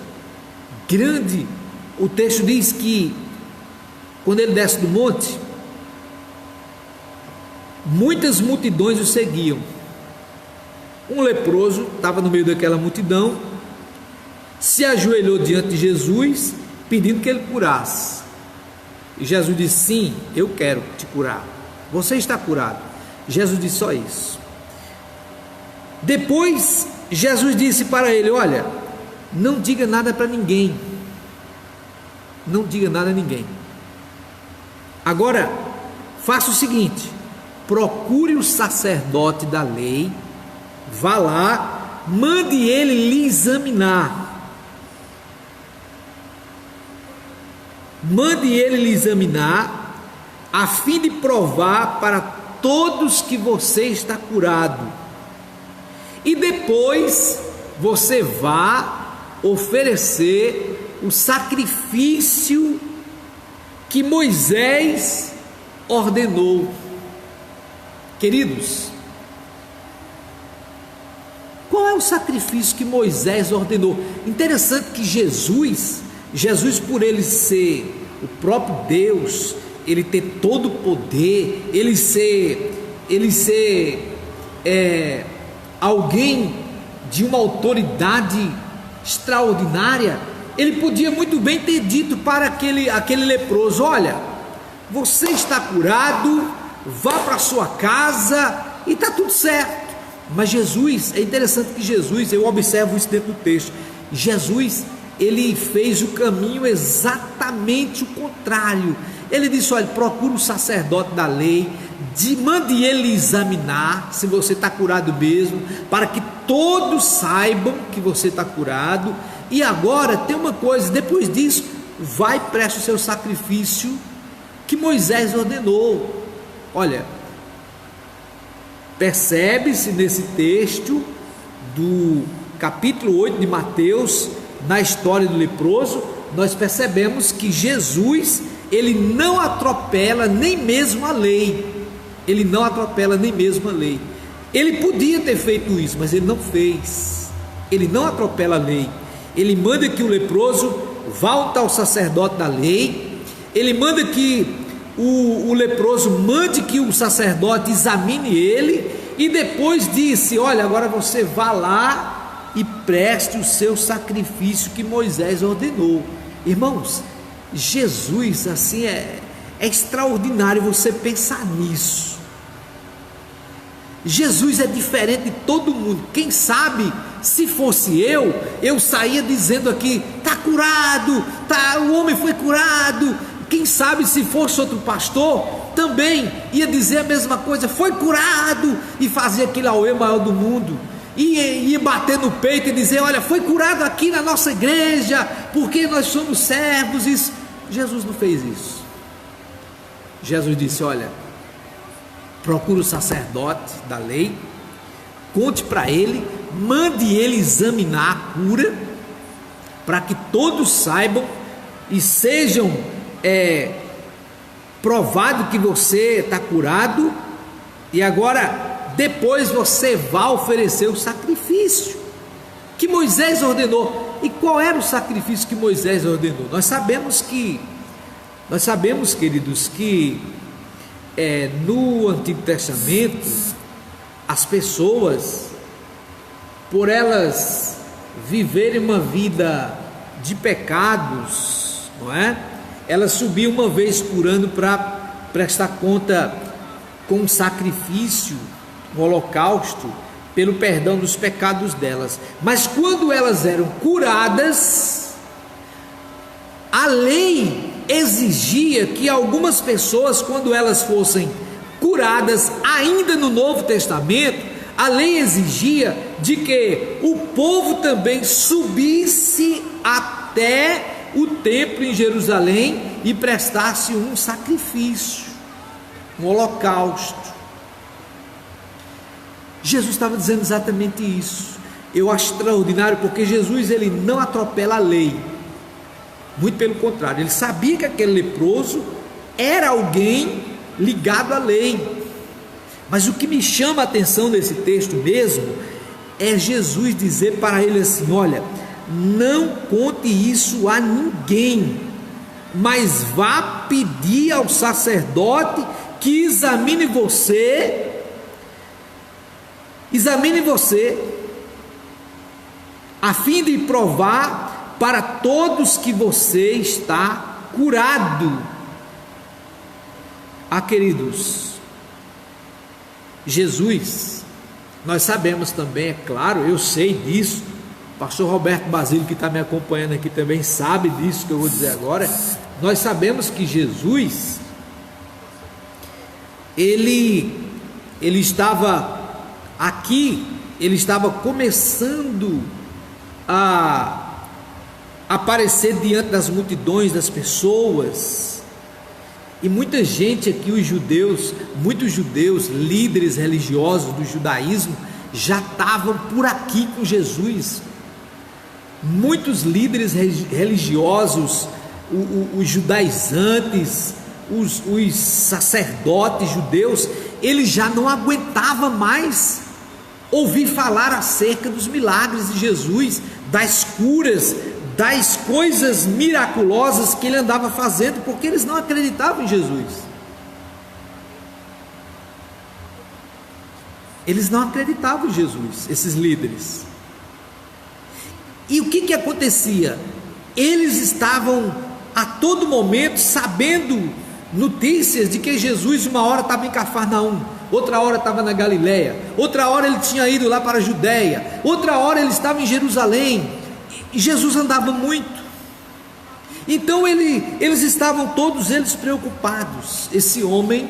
S2: grande. O texto diz que quando ele desce do monte, muitas multidões o seguiam. Um leproso estava no meio daquela multidão, se ajoelhou diante de Jesus, pedindo que ele curasse. E Jesus disse: sim, eu quero te curar, você está curado. Jesus disse só isso. Depois Jesus disse para ele: olha, não diga nada para ninguém, não diga nada a ninguém. Agora faça o seguinte: procure o sacerdote da lei, vá lá, mande ele lhe examinar. Mande ele lhe examinar, a fim de provar para todos que você está curado. E depois você vá oferecer o sacrifício que Moisés ordenou. Queridos, qual é o sacrifício que Moisés ordenou? Interessante que Jesus, por ele ser o próprio Deus, ele ter todo o poder, ele ser alguém de uma autoridade extraordinária, ele podia muito bem ter dito para aquele leproso: olha, você está curado, vá para a sua casa e está tudo certo. Mas Jesus, é interessante que Jesus, eu observo isso dentro do texto, Jesus, ele fez o caminho exatamente o contrário. Ele disse: olha, procure o sacerdote da lei, mande ele examinar se você está curado mesmo, para que todos saibam que você está curado. E agora tem uma coisa, depois disso, vai e preste o seu sacrifício que Moisés ordenou. Olha, percebe-se nesse texto do capítulo 8 de Mateus, na história do leproso, nós percebemos que Jesus, ele não atropela nem mesmo a lei. Ele não atropela nem mesmo a lei. Ele podia ter feito isso, mas ele não fez. Ele não atropela a lei. Ele manda que o leproso vá ao sacerdote da lei. Ele manda que o leproso mande que o sacerdote examine ele. E depois disse: olha, agora você vá lá e preste o seu sacrifício que Moisés ordenou. Irmãos, Jesus, assim, é extraordinário você pensar nisso. Jesus é diferente de todo mundo. Quem sabe, se fosse eu saía dizendo aqui: está curado, o homem foi curado. Quem sabe, se fosse outro pastor, também ia dizer a mesma coisa: foi curado, e fazia aquele auê maior do mundo. Ia bater no peito e dizer: olha, foi curado aqui na nossa igreja, porque nós somos servos. Isso. Jesus não fez isso. Jesus disse: olha, procure o sacerdote da lei, conte para ele, mande ele examinar a cura, para que todos saibam e sejam provado que você está curado. E agora depois você vai oferecer o sacrifício que Moisés ordenou. E qual era o sacrifício que Moisés ordenou? Nós sabemos, queridos, que no Antigo Testamento, as pessoas, por elas viverem uma vida de pecados, não é? Elas subiam uma vez por ano para prestar conta com um sacrifício, um holocausto, pelo perdão dos pecados delas. Mas quando elas eram curadas, a lei exigia que algumas pessoas, quando elas fossem curadas, ainda no Novo Testamento, a lei exigia de que o povo também subisse até o templo em Jerusalém e prestasse um sacrifício, um holocausto. Jesus estava dizendo exatamente isso. Eu acho extraordinário, porque Jesus, ele não atropela a lei, muito pelo contrário, ele sabia que aquele leproso era alguém ligado à lei. Mas o que me chama a atenção nesse texto mesmo é Jesus dizer para ele assim: olha, não conte isso a ninguém, mas vá pedir ao sacerdote que examine você, a fim de provar para todos que você está curado. Queridos, Jesus, nós sabemos também, é claro, eu sei disso, o pastor Roberto Basílio, que está me acompanhando aqui também, sabe disso que eu vou dizer agora. Nós sabemos que Jesus, ele estava aqui, ele estava começando a aparecer diante das multidões, das pessoas, e muita gente aqui, muitos judeus, líderes religiosos do judaísmo, já estavam por aqui com Jesus. Muitos líderes religiosos, os judaizantes, os sacerdotes judeus, eles já não aguentavam mais ouvir falar acerca dos milagres de Jesus, das curas, das coisas miraculosas que ele andava fazendo, porque eles não acreditavam em Jesus. Eles não acreditavam em Jesus, esses líderes. E o que acontecia? Eles estavam a todo momento sabendo notícias de que Jesus uma hora estava em Cafarnaum, outra hora estava na Galileia, outra hora ele tinha ido lá para a Judéia, outra hora ele estava em Jerusalém. E Jesus andava muito. Então eles estavam todos eles preocupados. Esse homem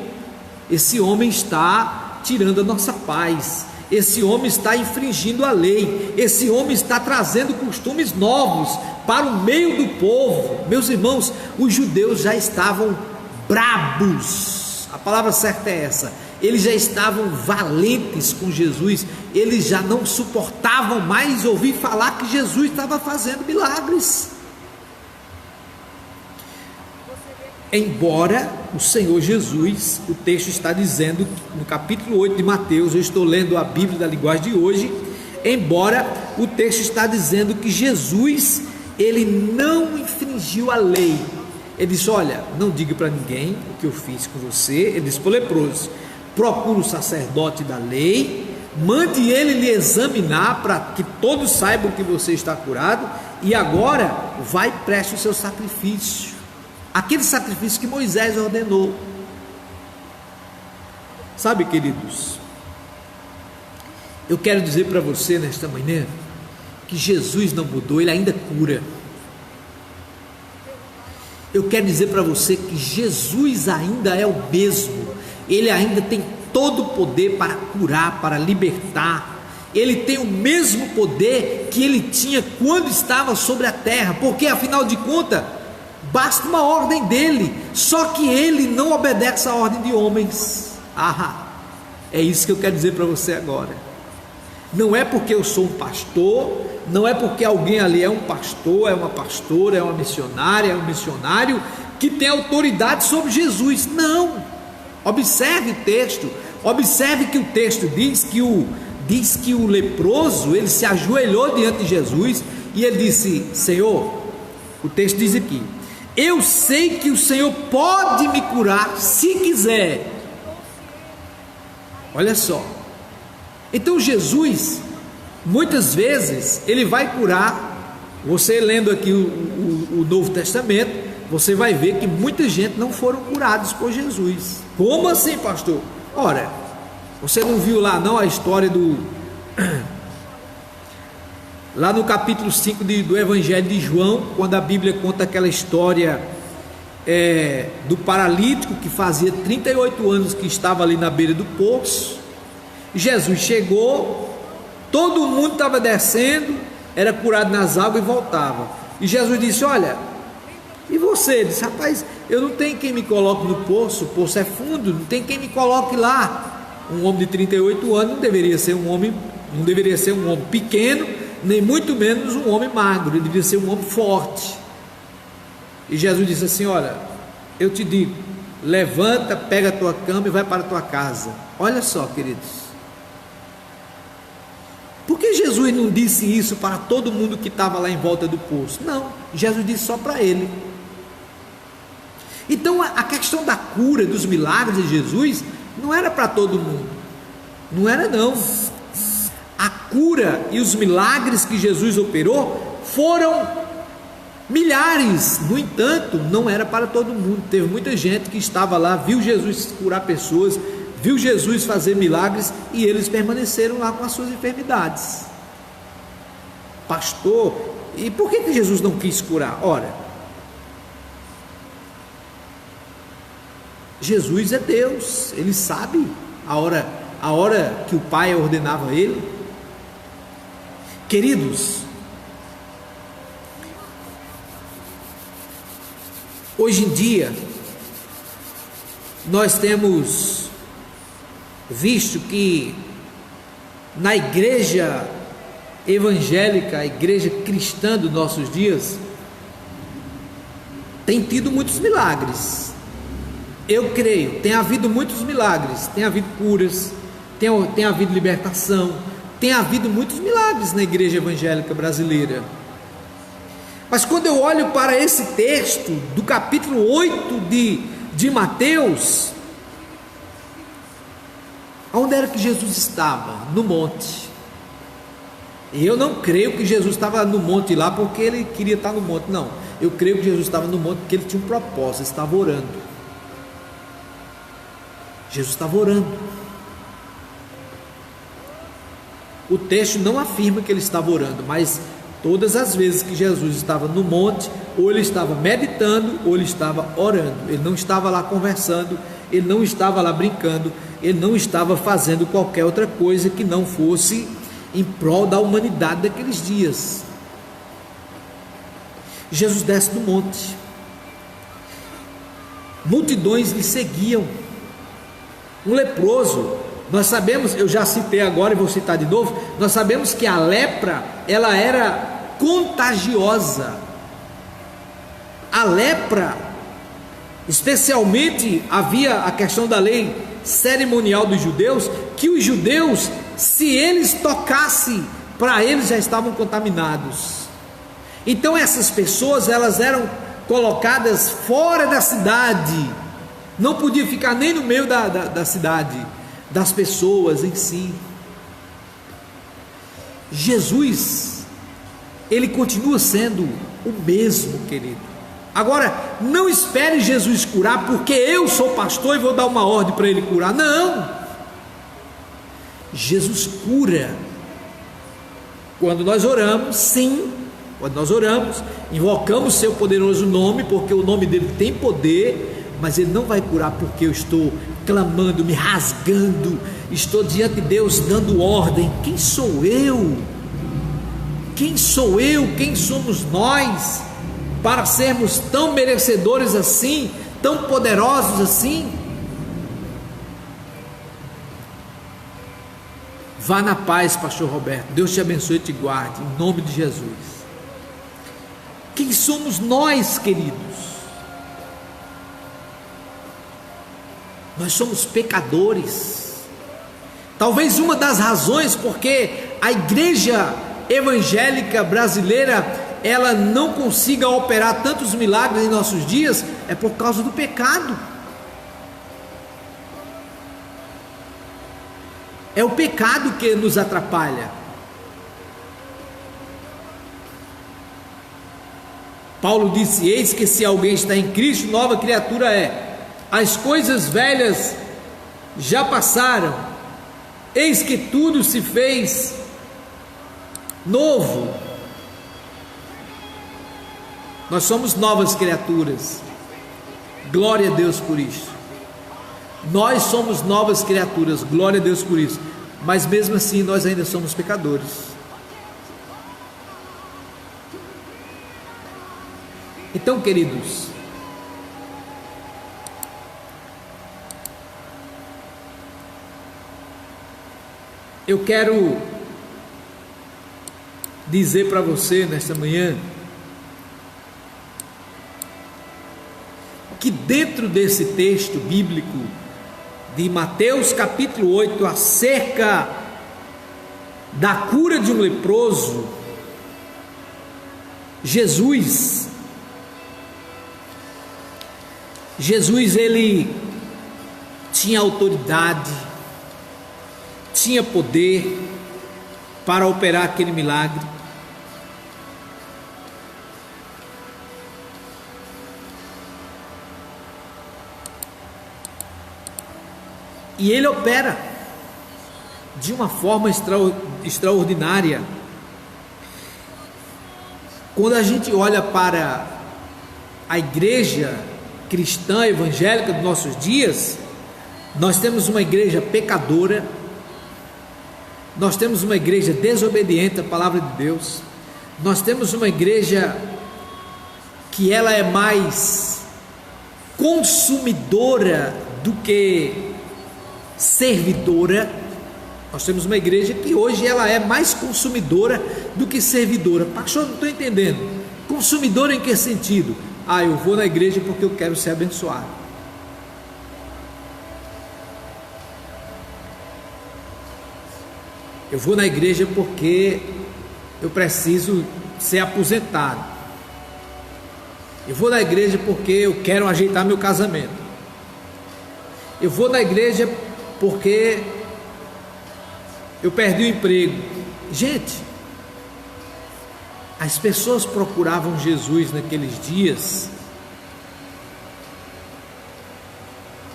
S2: está tirando a nossa paz, esse homem está infringindo a lei, esse homem está trazendo costumes novos para o meio do povo. Meus irmãos, os judeus já estavam brabos, a palavra certa é essa. Eles já estavam valentes com Jesus, eles já não suportavam mais ouvir falar que Jesus estava fazendo milagres. Embora o Senhor Jesus, o texto está dizendo, no capítulo 8 de Mateus, eu estou lendo a Bíblia da linguagem de hoje, embora o texto está dizendo que Jesus, ele não infringiu a lei. Ele disse: olha, não diga para ninguém o que eu fiz com você. Ele disse para o leproso: procure o sacerdote da lei, mande ele lhe examinar, para que todos saibam que você está curado, e agora vai e preste o seu sacrifício, aquele sacrifício que Moisés ordenou. Sabe, queridos, eu quero dizer para você nesta manhã que Jesus não mudou, ele ainda cura. Eu quero dizer para você que Jesus ainda é o mesmo, ele ainda tem todo o poder para curar, para libertar. Ele tem o mesmo poder que ele tinha quando estava sobre a terra, porque afinal de contas, basta uma ordem dele, só que ele não obedece à ordem de homens. É isso que eu quero dizer para você agora. Não é porque eu sou um pastor, não é porque alguém ali é um pastor, é uma pastora, é uma missionária, é um missionário, que tem autoridade sobre Jesus. Não. Observe o texto: Observe que o texto diz que o leproso, ele se ajoelhou diante de Jesus e ele disse: Senhor, o texto diz aqui, eu sei que o Senhor pode me curar se quiser. Olha só, então Jesus, muitas vezes, ele vai curar. Você lendo aqui o Novo Testamento, você vai ver que muita gente não foram curados por Jesus. Como assim, pastor? Ora, você não viu lá não a história lá no capítulo 5 do Evangelho de João, quando a Bíblia conta aquela história do paralítico que fazia 38 anos que estava ali na beira do poço. Jesus chegou, todo mundo estava descendo, era curado nas águas e voltava. E Jesus disse: olha, e você? Ele disse: rapaz, eu não tenho quem me coloque no poço, o poço é fundo, não tem quem me coloque lá. Um homem de 38 anos não deveria ser um homem pequeno, nem muito menos um homem magro, ele deveria ser um homem forte. E Jesus disse assim: olha, eu te digo, levanta, pega a tua cama e vai para a tua casa. Olha só, queridos, por que Jesus não disse isso para todo mundo que estava lá em volta do poço? Não, Jesus disse só para ele. Então a questão da cura, dos milagres de Jesus, não era para todo mundo, não era não. A cura e os milagres que Jesus operou foram milhares, no entanto, não era para todo mundo. Teve muita gente que estava lá, viu Jesus curar pessoas, viu Jesus fazer milagres, e eles permaneceram lá com as suas enfermidades. Pastor, e por que Jesus não quis curar? Ora, Jesus é Deus, ele sabe a hora que o Pai ordenava a ele. Queridos, hoje em dia nós temos visto que na igreja evangélica, a igreja cristã dos nossos dias, tem tido muitos milagres. Eu creio, tem havido muitos milagres, tem havido curas, tem havido libertação, tem havido muitos milagres na igreja evangélica brasileira. Mas quando eu olho para esse texto do capítulo 8 de Mateus, onde era que Jesus estava? No monte. E eu não creio que Jesus estava no monte lá porque ele queria estar no monte, não. Eu creio que Jesus estava no monte porque ele tinha um propósito, ele estava orando. Jesus estava orando. O texto não afirma que ele estava orando, mas todas as vezes que Jesus estava no monte, ou ele estava meditando, ou ele estava orando. Ele não estava lá conversando, ele não estava lá brincando, ele não estava fazendo qualquer outra coisa que não fosse em prol da humanidade daqueles dias. Jesus desce do monte, multidões lhe seguiam. Um leproso, nós sabemos, eu já citei agora e vou citar de novo, nós sabemos que a lepra, ela era contagiosa. A lepra, especialmente, havia a questão da lei cerimonial dos judeus, que os judeus, se eles tocassem, para eles já estavam contaminados. Então essas pessoas, elas eram colocadas fora da cidade, não podia ficar nem no meio da cidade, das pessoas em si. Jesus, ele continua sendo o mesmo, querido. Agora, não espere Jesus curar porque eu sou pastor e vou dar uma ordem para ele curar. Não, Jesus cura quando nós oramos, sim. Quando nós oramos, invocamos seu poderoso nome, porque o nome dele tem poder. Mas ele não vai curar porque eu estou clamando, me rasgando, estou diante de Deus dando ordem. Quem sou eu? Quem sou eu? Quem somos nós para sermos tão merecedores assim, tão poderosos assim? Vá na paz, pastor Roberto. Deus te abençoe e te guarde, em nome de Jesus. Quem somos nós, queridos? Nós somos pecadores, Talvez uma das razões porque a igreja evangélica brasileira ela não consiga operar tantos milagres em nossos dias é por causa do pecado. É o pecado que nos atrapalha. Paulo disse: eis que se alguém está em Cristo, nova criatura é. As coisas velhas já passaram, eis que tudo se fez novo. Nós somos novas criaturas. Glória a Deus por isso. Nós somos novas criaturas, glória a Deus por isso. Mas mesmo assim nós ainda somos pecadores. Então, queridos, eu quero dizer para você nesta manhã que dentro desse texto bíblico de Mateus capítulo 8, acerca da cura de um leproso, Jesus ele tinha autoridade, tinha poder para operar aquele milagre. E ele opera de uma forma extraordinária. Quando a gente olha para a igreja cristã evangélica dos nossos dias, nós temos uma igreja pecadora, nós temos uma igreja desobediente à palavra de Deus, nós temos uma igreja que ela é mais consumidora do que servidora. Nós temos uma igreja que hoje ela é mais consumidora do que servidora. Pastor, não estou entendendo. Consumidora em que sentido? Eu vou na igreja porque eu quero ser abençoado. Eu vou na igreja porque eu preciso ser aposentado. Eu vou na igreja porque eu quero ajeitar meu casamento. Eu vou na igreja porque eu perdi o emprego. Gente, as pessoas procuravam Jesus naqueles dias.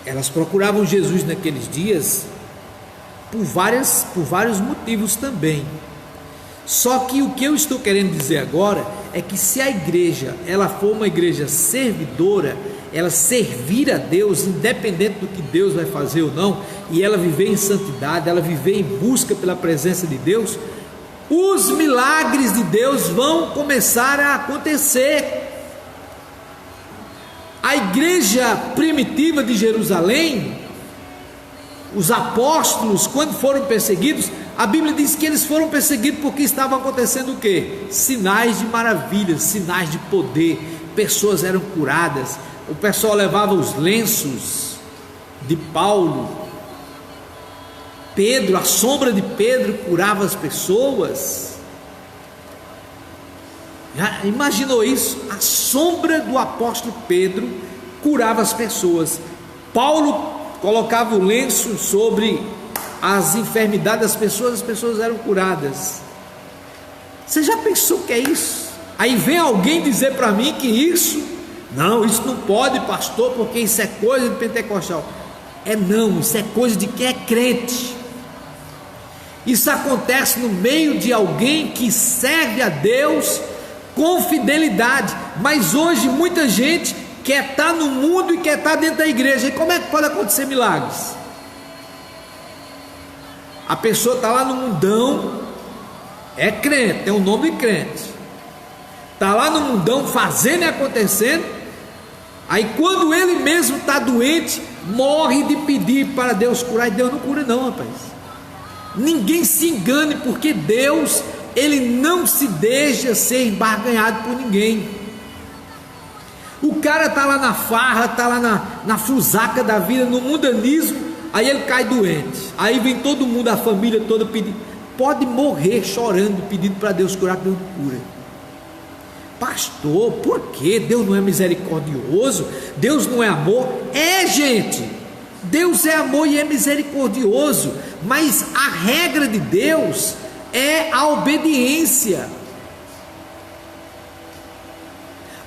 S2: Elas procuravam Jesus naqueles dias por vários motivos também. Só que o que eu estou querendo dizer agora é que se a igreja ela for uma igreja servidora, ela servir a Deus, independente do que Deus vai fazer ou não, e ela viver em santidade, ela viver em busca pela presença de Deus, os milagres de Deus vão começar a acontecer. A igreja primitiva de Jerusalém, os apóstolos, quando foram perseguidos, a Bíblia diz que eles foram perseguidos porque estavam acontecendo o quê? Sinais de maravilhas, sinais de poder, pessoas eram curadas, o pessoal levava os lenços de Paulo, Pedro, a sombra de Pedro curava as pessoas. Já imaginou isso? A sombra do apóstolo Pedro curava as pessoas. Paulo colocava o lenço sobre as enfermidades das pessoas, as pessoas eram curadas. Você já pensou que é isso? Aí vem alguém dizer para mim que isso não pode, pastor, porque isso é coisa de pentecostal. Não, isso é coisa de quem é crente. Isso acontece no meio de alguém que serve a Deus com fidelidade. Mas hoje muita gente quer estar no mundo e quer estar dentro da igreja. E como é que pode acontecer milagres? A pessoa está lá no mundão, é crente, tem o nome de crente, está lá no mundão fazendo e acontecendo. Aí quando ele mesmo está doente, morre de pedir para Deus curar, e Deus não cura não, rapaz. Ninguém se engane, porque Deus, ele não se deixa ser embarganhado por ninguém. O cara está lá na farra, está lá na fusaca da vida, no mundanismo, aí ele cai doente, aí vem todo mundo, a família toda pedindo, pode morrer chorando, pedindo para Deus curar, que Deus não cura. Pastor, por quê? Deus não é misericordioso? Deus não é amor? É, gente, Deus é amor e é misericordioso, mas a regra de Deus é a obediência.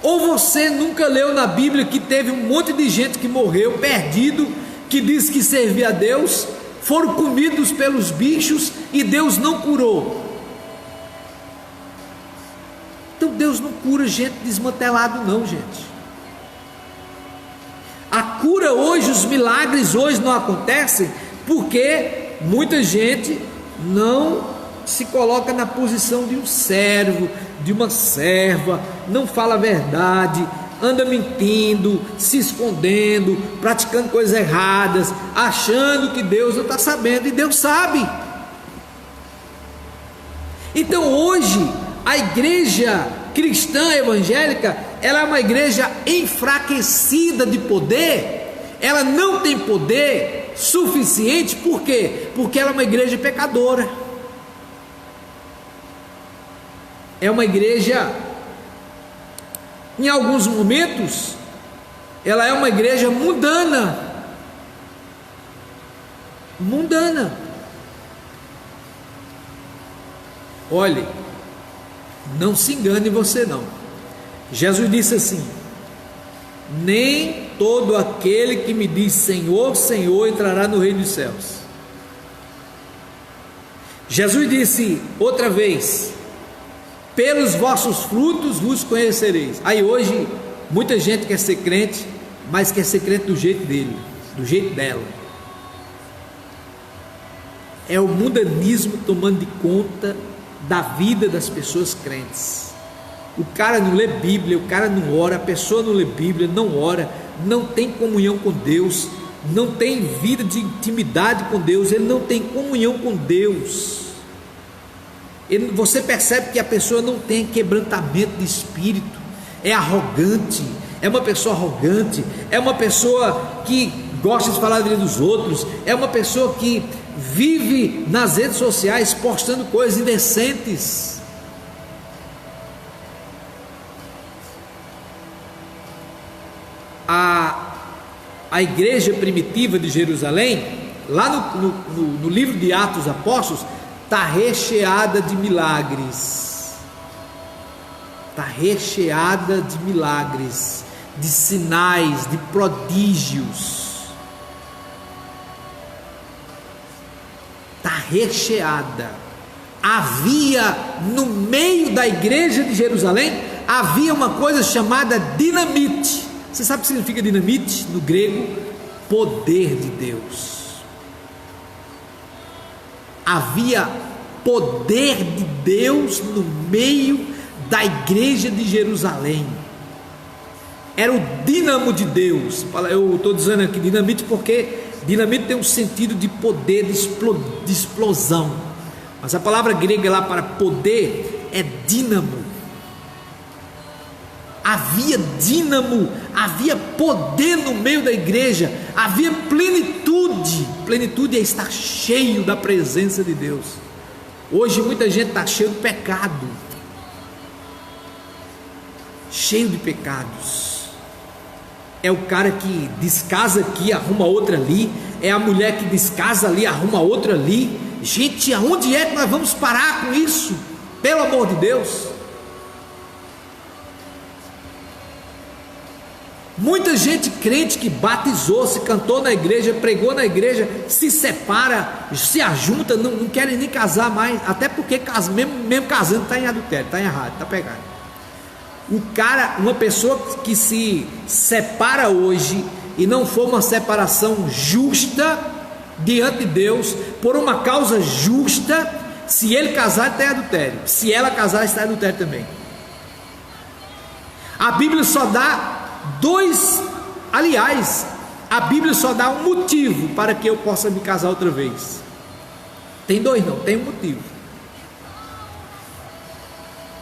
S2: Ou você nunca leu na Bíblia que teve um monte de gente que morreu perdido, que disse que servia a Deus, foram comidos pelos bichos e Deus não curou? Então Deus não cura gente desmantelado não, gente. A cura hoje, os milagres hoje não acontecem porque muita gente não se coloca na posição de um servo, de uma serva, não fala a verdade, anda mentindo, se escondendo, praticando coisas erradas, achando que Deus não está sabendo, e Deus sabe. Então hoje a igreja cristã evangélica, ela é uma igreja enfraquecida de poder, ela não tem poder suficiente. Por quê? Porque ela é uma igreja pecadora. É uma igreja, em alguns momentos, ela é uma igreja mundana. Mundana. Olhe, não se engane você não. Jesus disse assim: nem todo aquele que me diz Senhor, Senhor entrará no reino dos céus. Jesus disse outra vez: pelos vossos frutos vos conhecereis. Aí hoje muita gente quer ser crente, mas quer ser crente do jeito dele, do jeito dela. É o mundanismo tomando de conta da vida das pessoas crentes. O cara não lê Bíblia, o cara não ora, a pessoa não lê Bíblia, não ora, não tem comunhão com Deus, não tem vida de intimidade com Deus, ele não tem comunhão com Deus. Você percebe que a pessoa não tem quebrantamento de espírito, é arrogante, é uma pessoa arrogante, é uma pessoa que gosta de falar da vida dos outros, é uma pessoa que vive nas redes sociais postando coisas indecentes. A igreja primitiva de Jerusalém, lá no livro de Atos dos Apóstolos, está recheada de milagres, está recheada de milagres, de sinais, de prodígios, está recheada. Havia no meio da igreja de Jerusalém, havia uma coisa chamada dinamite. Você sabe o que significa dinamite no grego? Poder de Deus. Havia poder de Deus no meio da igreja de Jerusalém. Era o dínamo de Deus. Eu estou dizendo aqui dinamite porque dinamite tem um sentido de poder, de explosão. Mas a palavra grega lá para poder é dínamo. Havia dínamo, havia poder no meio da igreja, havia plenitude. Plenitude é estar cheio da presença de Deus. Hoje muita gente está cheio de pecado, cheio de pecados. É o cara que descasa aqui, arruma outra ali, é a mulher que descasa ali, arruma outra ali. Gente, aonde é que nós vamos parar com isso? Pelo amor de Deus. Muita gente crente que batizou, se cantou na igreja, pregou na igreja, se separa, se ajunta, não querem nem casar mais, até porque mesmo casando está em adultério, está errado, está pegado. O cara, uma pessoa que se separa hoje e não for uma separação justa diante de Deus, por uma causa justa, se ele casar está em adultério, se ela casar está em adultério também. A Bíblia só dá a Bíblia só dá um motivo para que eu possa me casar outra vez. Tem dois não, tem um motivo.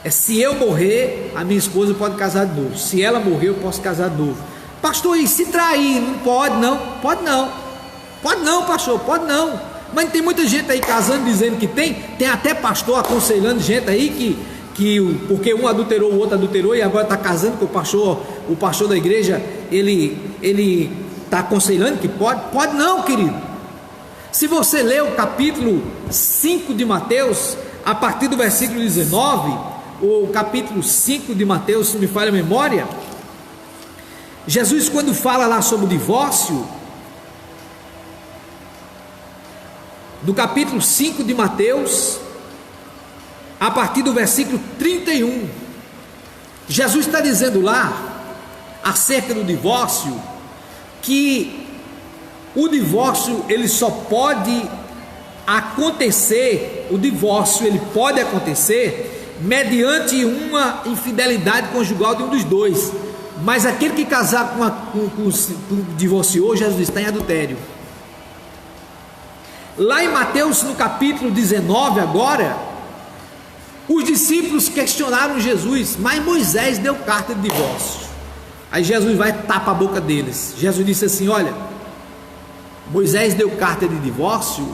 S2: É se eu morrer, a minha esposa pode casar de novo. Se ela morrer, eu posso casar de novo. Pastor, e se trair? Não pode não. Pode não. Pode não, pastor, pode não. Mas tem muita gente aí casando dizendo que tem até pastor aconselhando gente aí porque um adulterou, o outro adulterou e agora está casando com o pastor da igreja, ele está aconselhando que pode não, querido. Se você ler o capítulo 5 de Mateus, a partir do versículo 19, o capítulo 5 de Mateus, se não me falha a memória, Jesus, quando fala lá sobre o divórcio, no capítulo 5 de Mateus, a partir do versículo 31, Jesus está dizendo lá, acerca do divórcio, que o divórcio ele só pode acontecer, o divórcio ele pode acontecer mediante uma infidelidade conjugal de um dos dois, mas aquele que casar com divorciou, Jesus está em adultério. Lá em Mateus, no capítulo 19 agora, os discípulos questionaram Jesus, mas Moisés deu carta de divórcio. Aí Jesus vai e tapa a boca deles. Jesus disse assim: olha, Moisés deu carta de divórcio,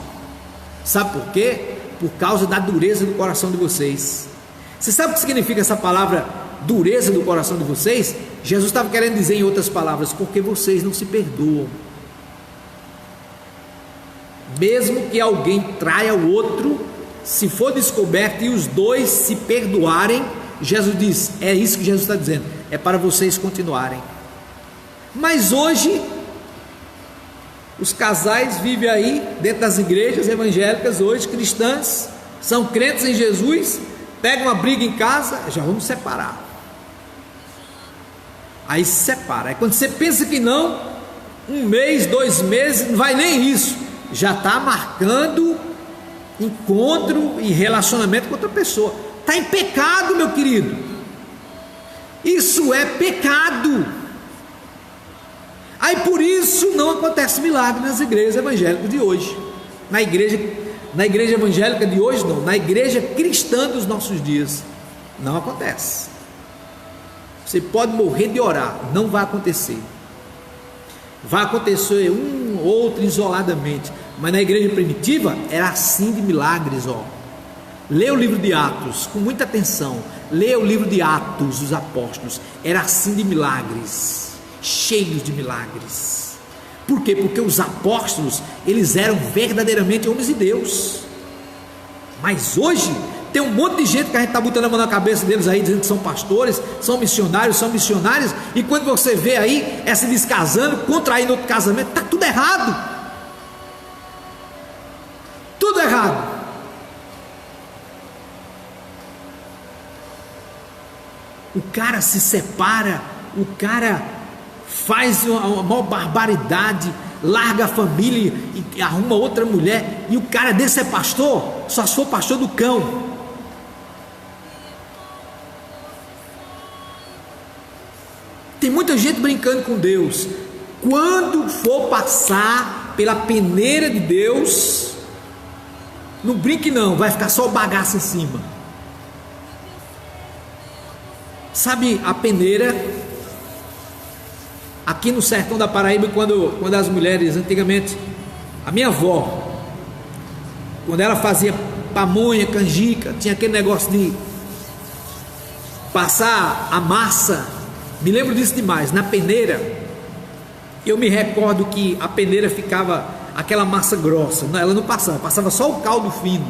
S2: sabe por quê? Por causa da dureza do coração de vocês. Você sabe o que significa essa palavra dureza do coração de vocês? Jesus estava querendo dizer em outras palavras, porque vocês não se perdoam. Mesmo que alguém traia o outro, se for descoberto e os dois se perdoarem, Jesus diz, é isso que Jesus está dizendo, é para vocês continuarem. Mas hoje os casais vivem aí dentro das igrejas evangélicas hoje, cristãs, são crentes em Jesus, pegam uma briga em casa, já vamos separar. Aí se separa. Aí quando você pensa que não, 1 mês, 2 meses, não vai nem isso, já está marcando encontro e relacionamento com outra pessoa. Está em pecado, meu querido. Isso é pecado. Aí por isso não acontece milagre nas igrejas evangélicas de hoje. Na igreja evangélica de hoje não, na igreja cristã dos nossos dias não acontece. Você pode morrer de orar, não vai acontecer. Vai acontecer um ou outro isoladamente, mas na igreja primitiva era assim de milagres, ó. Lê o livro de Atos com muita atenção. Lê o livro de Atos dos Apóstolos. Era assim de milagres, cheios de milagres. Por quê? Porque os apóstolos, eles eram verdadeiramente homens de Deus. Mas hoje tem um monte de gente que a gente está botando a mão na cabeça deles aí, dizendo que são pastores, são missionários, e quando você vê aí, se descasando, contraindo outro casamento, está tudo errado. Tudo errado. O cara se separa, o cara faz uma maior barbaridade, larga a família e arruma outra mulher, e o cara desse é pastor, só se for pastor do cão. Tem muita gente brincando com Deus. Quando for passar pela peneira de Deus, não brinque não, vai ficar só o bagaço em cima. Sabe a peneira? Aqui no sertão da Paraíba, quando as mulheres, antigamente, a minha avó, quando ela fazia pamonha, canjica, tinha aquele negócio de passar a massa, me lembro disso demais, na peneira. Eu me recordo que a peneira ficava aquela massa grossa, ela não passava só o caldo fino.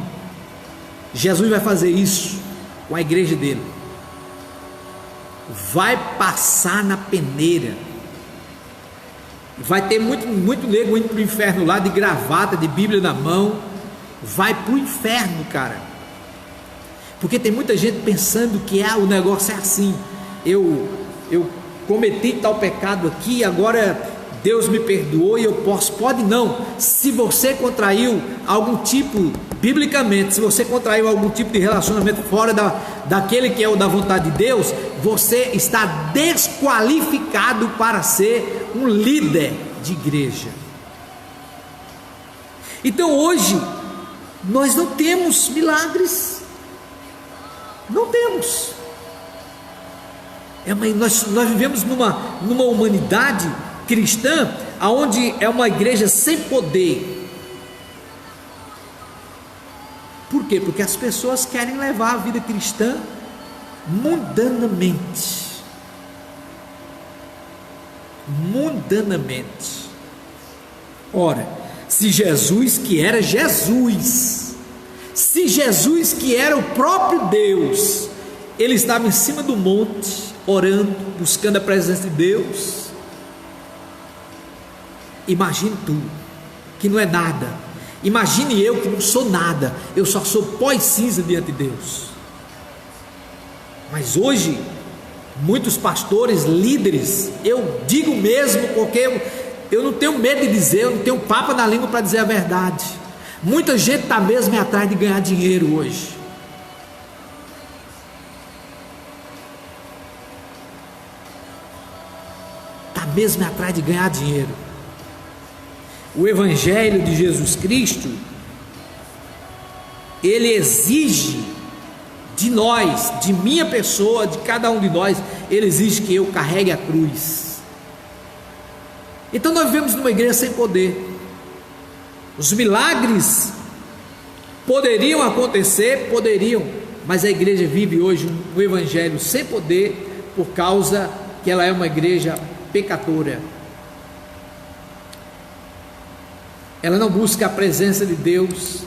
S2: Jesus vai fazer isso com a igreja dele, vai passar na peneira. Vai ter muito nego indo para o inferno lá, de gravata, de Bíblia na mão. Vai para o inferno, cara. Porque tem muita gente pensando que o negócio é assim. Eu cometi tal pecado aqui, agora Deus me perdoou e eu posso. Pode não. Se você contraiu algum tipo, biblicamente, se você contraiu algum tipo de relacionamento fora daquele que é o da vontade de Deus, você está desqualificado para ser um líder de igreja. Então hoje nós não temos milagres, não temos. Nós vivemos numa humanidade cristã aonde é uma igreja sem poder. Por quê? Porque as pessoas querem levar a vida cristã mundanamente. Mundanamente. Ora, se Jesus, que era Jesus, se Jesus, que era o próprio Deus, ele estava em cima do monte, orando, buscando a presença de Deus, imagine tu, que não é nada. Imagine eu, que não sou nada, eu só sou pó e cinza diante de Deus. Mas hoje, muitos pastores, líderes, eu digo mesmo, porque eu não tenho medo de dizer, eu não tenho papo na língua para dizer a verdade. Muita gente está mesmo atrás de ganhar dinheiro hoje. Está mesmo atrás de ganhar dinheiro. O Evangelho de Jesus Cristo, ele exige de nós, de minha pessoa, de cada um de nós, ele exige que eu carregue a cruz. Então nós vivemos numa igreja sem poder. Os milagres poderiam acontecer, poderiam, mas a igreja vive hoje um evangelho sem poder, por causa que ela é uma igreja pecadora. Ela não busca a presença de Deus.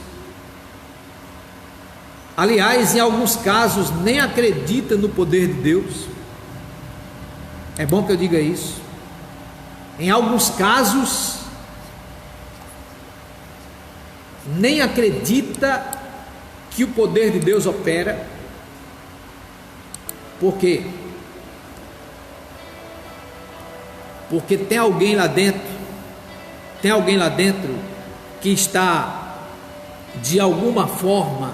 S2: Aliás, em alguns casos, nem acredita no poder de Deus. É bom que eu diga isso. Em alguns casos, nem acredita que o poder de Deus opera. Por quê? Porque tem alguém lá dentro, que está de alguma forma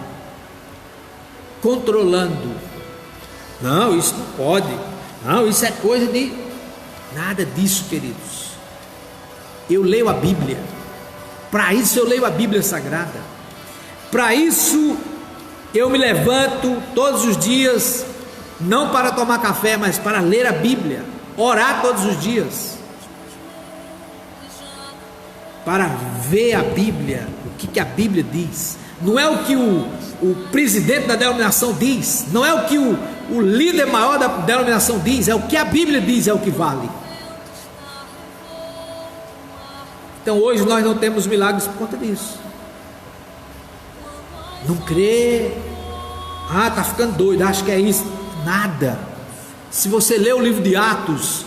S2: controlando. Não, isso não pode. Não, isso é coisa de... Nada disso, queridos. Eu leio a Bíblia. Para isso eu leio a Bíblia Sagrada. Para isso eu me levanto todos os dias, não para tomar café, mas para ler a Bíblia, orar todos os dias, para ver a Bíblia, o que a Bíblia diz. Não é o que o presidente da denominação diz, não é o que o líder maior da denominação diz, é o que a Bíblia diz, é o que vale. Então hoje nós não temos milagres por conta disso. Não crê, está ficando doido, acho que é isso. Nada. Se você ler o livro de Atos,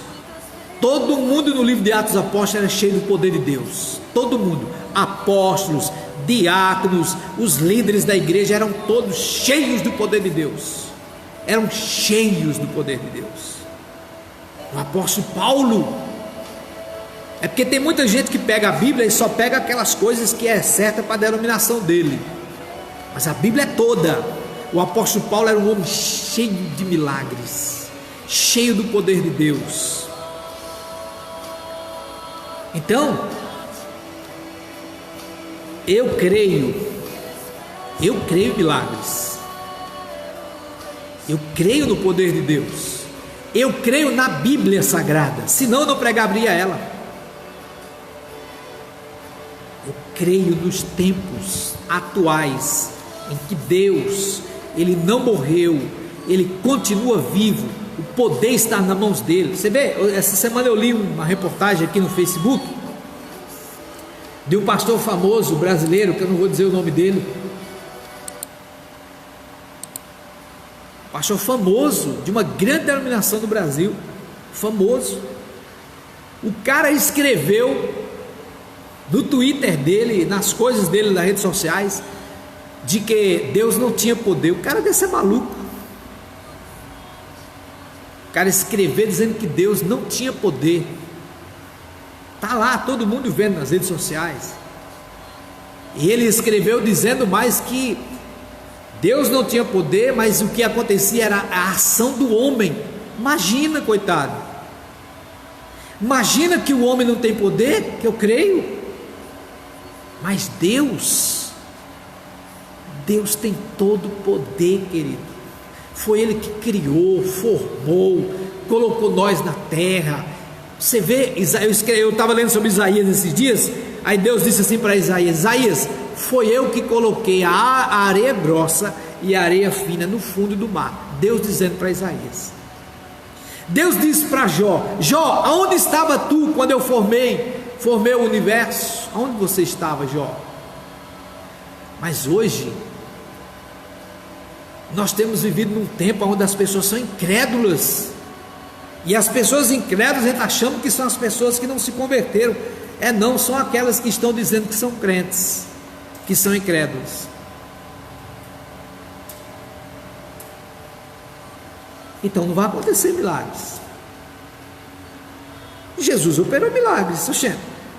S2: todo mundo no livro de Atos Apóstolos era cheio do poder de Deus. Todo mundo, apóstolos, diáconos, os líderes da igreja eram todos cheios do poder de Deus. Eram cheios do poder de Deus. O apóstolo Paulo, é porque tem muita gente que pega a Bíblia e só pega aquelas coisas que é certa para a denominação dele, mas a Bíblia é toda. O apóstolo Paulo era um homem cheio de milagres, cheio do poder de Deus. Então, eu creio em milagres, eu creio no poder de Deus, eu creio na Bíblia Sagrada, senão eu não pregaria ela. Eu creio nos tempos atuais, em que Deus, Ele não morreu, Ele continua vivo, o poder está nas mãos dele. Você vê, essa semana eu li uma reportagem aqui no Facebook, de um pastor famoso brasileiro, que eu não vou dizer o nome dele, pastor famoso, de uma grande denominação do Brasil, famoso. O cara escreveu no Twitter dele, nas coisas dele, nas redes sociais, de que Deus não tinha poder. O cara desse é maluco. O cara escrever dizendo que Deus não tinha poder. Está lá, todo mundo vendo nas redes sociais. E ele escreveu dizendo mais que Deus não tinha poder, mas o que acontecia era a ação do homem. Imagina, coitado. Imagina que o homem não tem poder, que eu creio. Mas Deus tem todo o poder, querido. Foi Ele que criou, formou, colocou nós na terra, Você vê, eu estava lendo sobre Isaías esses dias, aí Deus disse assim para Isaías: Isaías, foi eu que coloquei a areia grossa e a areia fina no fundo do mar. Deus dizendo para Isaías. Deus disse para Jó: Jó, aonde estava tu quando eu formei o universo? Aonde você estava, Jó? Mas hoje nós temos vivido num tempo onde as pessoas são incrédulas, e as pessoas incrédulas, a gente achando que são as pessoas que não se converteram. Não, são aquelas que estão dizendo que são crentes, que são incrédulas. Então não vai acontecer milagres. Jesus operou milagres.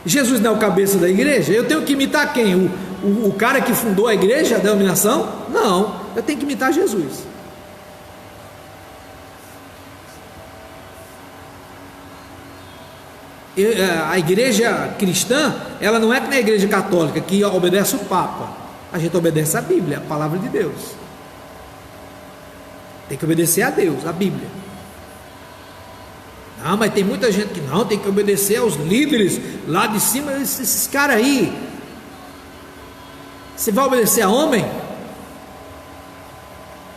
S2: Jesus não é o cabeça da igreja? Eu tenho que imitar quem? O cara que fundou a igreja, a denominação? Não, eu tenho que imitar Jesus. A igreja cristã, ela não é que na igreja católica, que obedece o Papa. A gente obedece a Bíblia, a palavra de Deus. Tem que obedecer a Deus, a Bíblia. Não, mas tem muita gente que não, tem que obedecer aos líderes lá de cima, esses caras aí. Você vai obedecer a homem?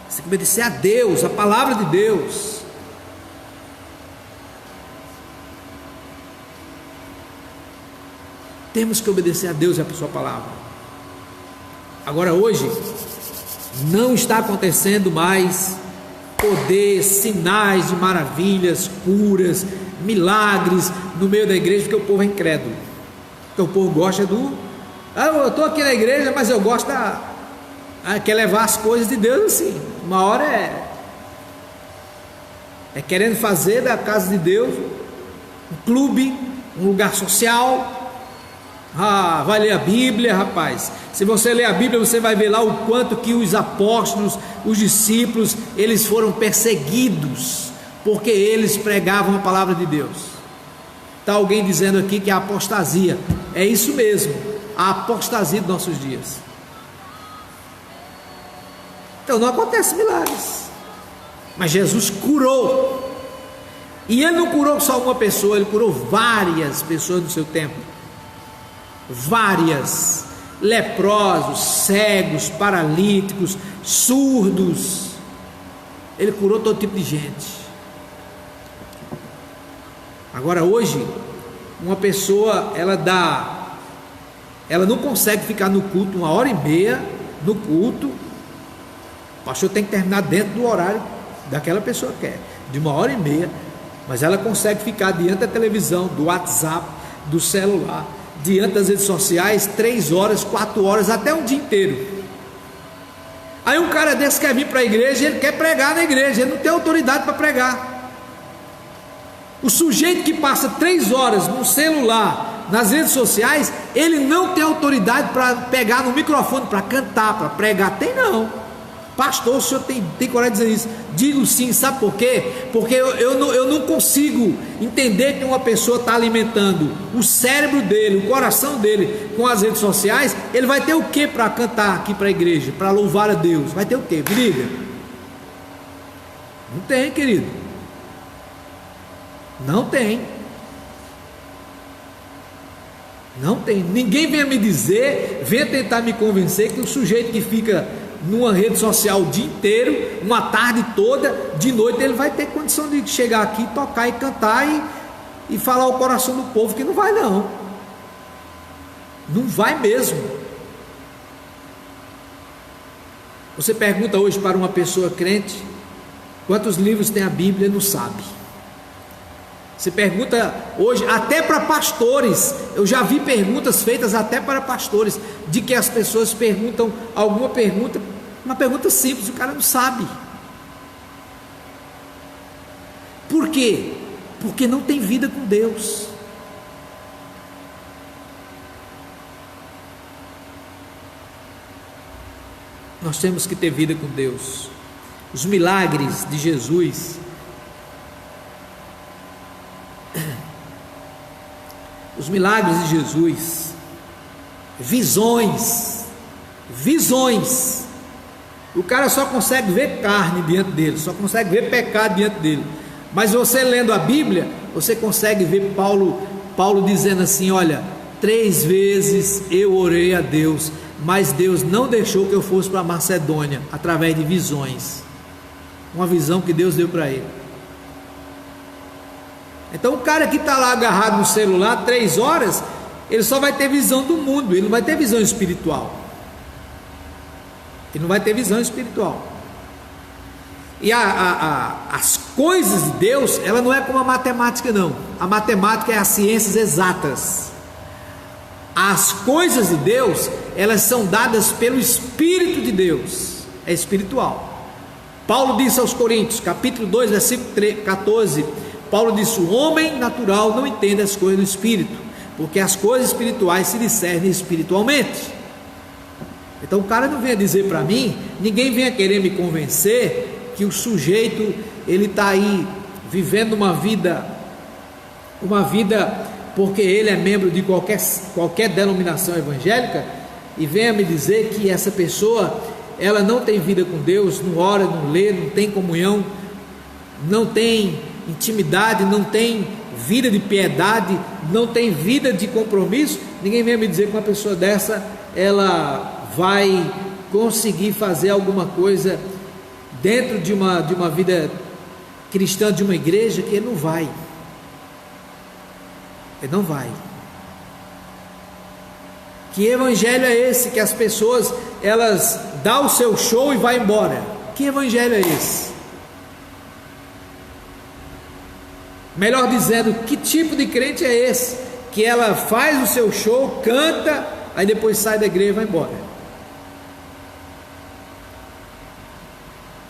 S2: Você tem que obedecer a Deus, a palavra de Deus. Temos que obedecer a Deus e a sua palavra. Agora hoje não está acontecendo mais poder, sinais de maravilhas, curas, milagres no meio da igreja, porque o povo é incrédulo. Porque o povo gosta eu estou aqui na igreja, mas eu gosto quer levar as coisas de Deus assim. Uma hora é querendo fazer da casa de Deus um clube, um lugar social. Vai ler a Bíblia, rapaz. Se você ler a Bíblia, você vai ver lá o quanto que os apóstolos, os discípulos, eles foram perseguidos, porque eles pregavam a palavra de Deus. Está alguém dizendo aqui que é apostasia. É isso mesmo, a apostasia dos nossos dias. Então não acontece milagres, mas Jesus curou. E ele não curou só uma pessoa, ele curou várias pessoas no seu tempo. Várias, leprosos, cegos, paralíticos, surdos. Ele curou todo tipo de gente. Agora hoje, uma pessoa, ela não consegue ficar no culto 1h30 no culto. O pastor tem que terminar dentro do horário daquela pessoa que quer, de 1h30, mas ela consegue ficar diante da televisão, do WhatsApp, do celular, diante das redes sociais, 3 horas, 4 horas, até um dia inteiro. Aí um cara desse quer vir para a igreja, ele quer pregar na igreja, ele não tem autoridade para pregar. O sujeito que passa 3 horas no celular, nas redes sociais, ele não tem autoridade para pegar no microfone, para cantar, para pregar. Tem não. Pastor, o senhor tem coragem de dizer isso? Digo sim, sabe por quê? Porque eu não consigo entender que uma pessoa está alimentando o cérebro dele, o coração dele com as redes sociais. Ele vai ter o que para cantar aqui para a igreja, para louvar a Deus? Vai ter o que? Briga? Não tem, querido. Não tem. Não tem. Ninguém venha me dizer, venha tentar me convencer que o sujeito que fica numa rede social o dia inteiro, uma tarde toda, de noite ele vai ter condição de chegar aqui, tocar e cantar e falar ao coração do povo, que não vai não. Não vai mesmo. Você pergunta hoje para uma pessoa crente quantos livros tem a Bíblia, não sabe. Você pergunta hoje até para pastores, eu já vi perguntas feitas até para pastores, de que as pessoas perguntam alguma pergunta, uma pergunta simples, o cara não sabe. Por quê? Porque não tem vida com Deus. Nós temos que ter vida com Deus. Os milagres de Jesus, os milagres de Jesus, visões, o cara só consegue ver carne diante dele, só consegue ver pecado diante dele, mas você lendo a Bíblia, você consegue ver Paulo dizendo assim: olha, 3 vezes eu orei a Deus, mas Deus não deixou que eu fosse para Macedônia, através de visões, uma visão que Deus deu para ele. Então o cara que está lá agarrado no celular 3 horas, ele só vai ter visão do mundo, ele não vai ter visão espiritual. Ele não vai ter visão espiritual. E as coisas de Deus, ela não é como a matemática, não. A matemática é as ciências exatas. As coisas de Deus, elas são dadas pelo Espírito de Deus, é espiritual. Paulo disse aos Coríntios, capítulo 2, versículo 14, Paulo disse: o homem natural não entende as coisas do Espírito, porque as coisas espirituais se discernem espiritualmente. Então o cara não venha dizer para mim, ninguém venha querer me convencer que o sujeito, ele está aí vivendo uma vida porque ele é membro de qualquer denominação evangélica, e venha me dizer que essa pessoa, ela não tem vida com Deus, não ora, não lê, não tem comunhão, não tem intimidade, não tem vida de piedade, não tem vida de compromisso. Ninguém venha me dizer que uma pessoa dessa, ela vai conseguir fazer alguma coisa dentro de uma vida cristã, de uma igreja, que ele não vai. Ele não vai. Que evangelho é esse que as pessoas, elas dão o seu show e vai embora? Que evangelho é esse? Melhor dizendo, que tipo de crente é esse que ela faz o seu show, canta, aí depois sai da igreja e vai embora?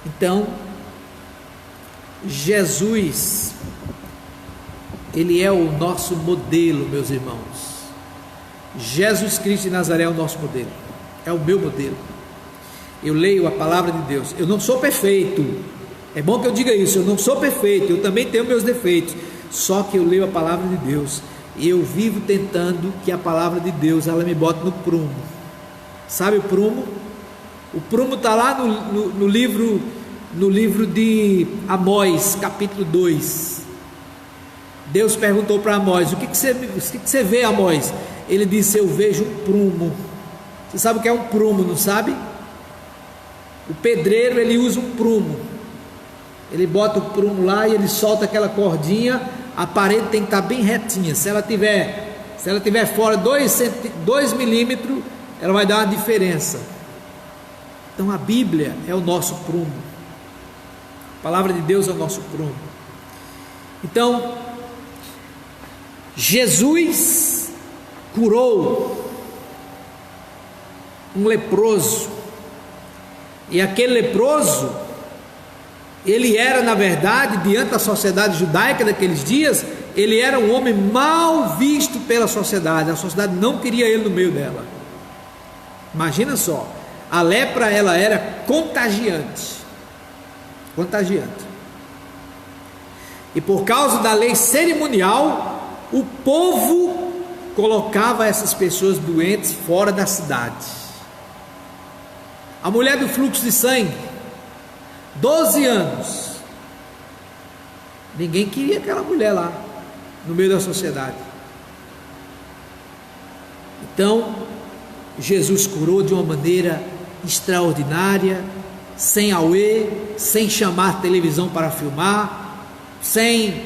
S2: Então, Jesus, ele é o nosso modelo, meus irmãos. Jesus Cristo de Nazaré é o nosso modelo, é o meu modelo. Eu leio a palavra de Deus, eu não sou perfeito, é bom que eu diga isso, eu não sou perfeito, eu também tenho meus defeitos, só que eu leio a palavra de Deus, e eu vivo tentando que a palavra de Deus, ela me bote no prumo. Sabe o prumo? O prumo está lá no livro de Amós, capítulo 2. Deus perguntou para Amós: o que você vê, Amós? Ele disse: eu vejo um prumo. Você sabe o que é um prumo, não sabe? O pedreiro, ele usa um prumo, ele bota o prumo lá e ele solta aquela cordinha, a parede tem que estar bem retinha. Se ela tiver fora 2 milímetros, ela vai dar uma diferença. Então a Bíblia é o nosso prumo, a palavra de Deus é o nosso prumo. Então Jesus curou um leproso, e aquele leproso, ele era, na verdade, diante da sociedade judaica daqueles dias, ele era um homem mal visto pela sociedade. A sociedade não queria ele no meio dela. Imagina só, a lepra, ela era contagiante, e por causa da lei cerimonial, o povo colocava essas pessoas doentes fora da cidade. A mulher do fluxo de sangue, 12 anos, ninguém queria aquela mulher lá no meio da sociedade. Então Jesus curou de uma maneira extraordinária, sem auê, sem chamar televisão para filmar, sem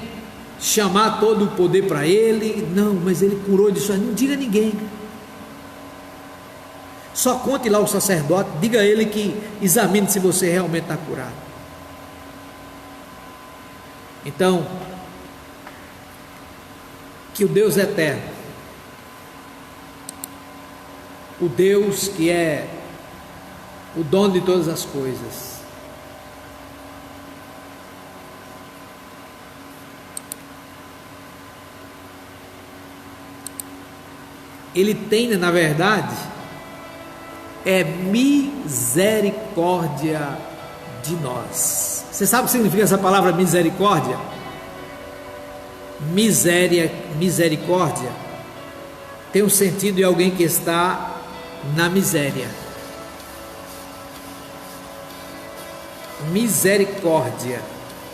S2: chamar todo o poder para ele. Não, mas ele curou disso aí. Não diga a ninguém, só conte lá o sacerdote, diga a ele que examine se você realmente está curado. Então, que o Deus eterno, o Deus que é o dono de todas as coisas, ele tem, na verdade, misericórdia de nós. Você sabe o que significa essa palavra misericórdia? Misericórdia tem o sentido de alguém que está na miséria. Misericórdia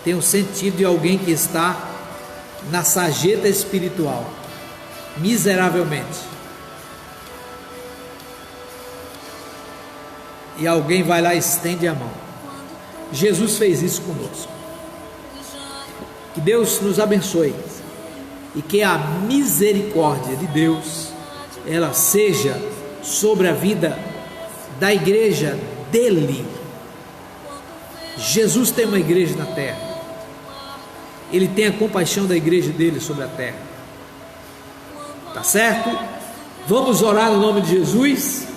S2: tem o sentido de alguém que está na sarjeta espiritual, miseravelmente. E alguém vai lá e estende a mão. Jesus fez isso conosco. Que Deus nos abençoe e que a misericórdia de Deus ela seja sobre a vida da igreja dele. Jesus tem uma igreja na terra. Ele tem a compaixão da igreja dele sobre a terra. Tá certo? Vamos orar no nome de Jesus.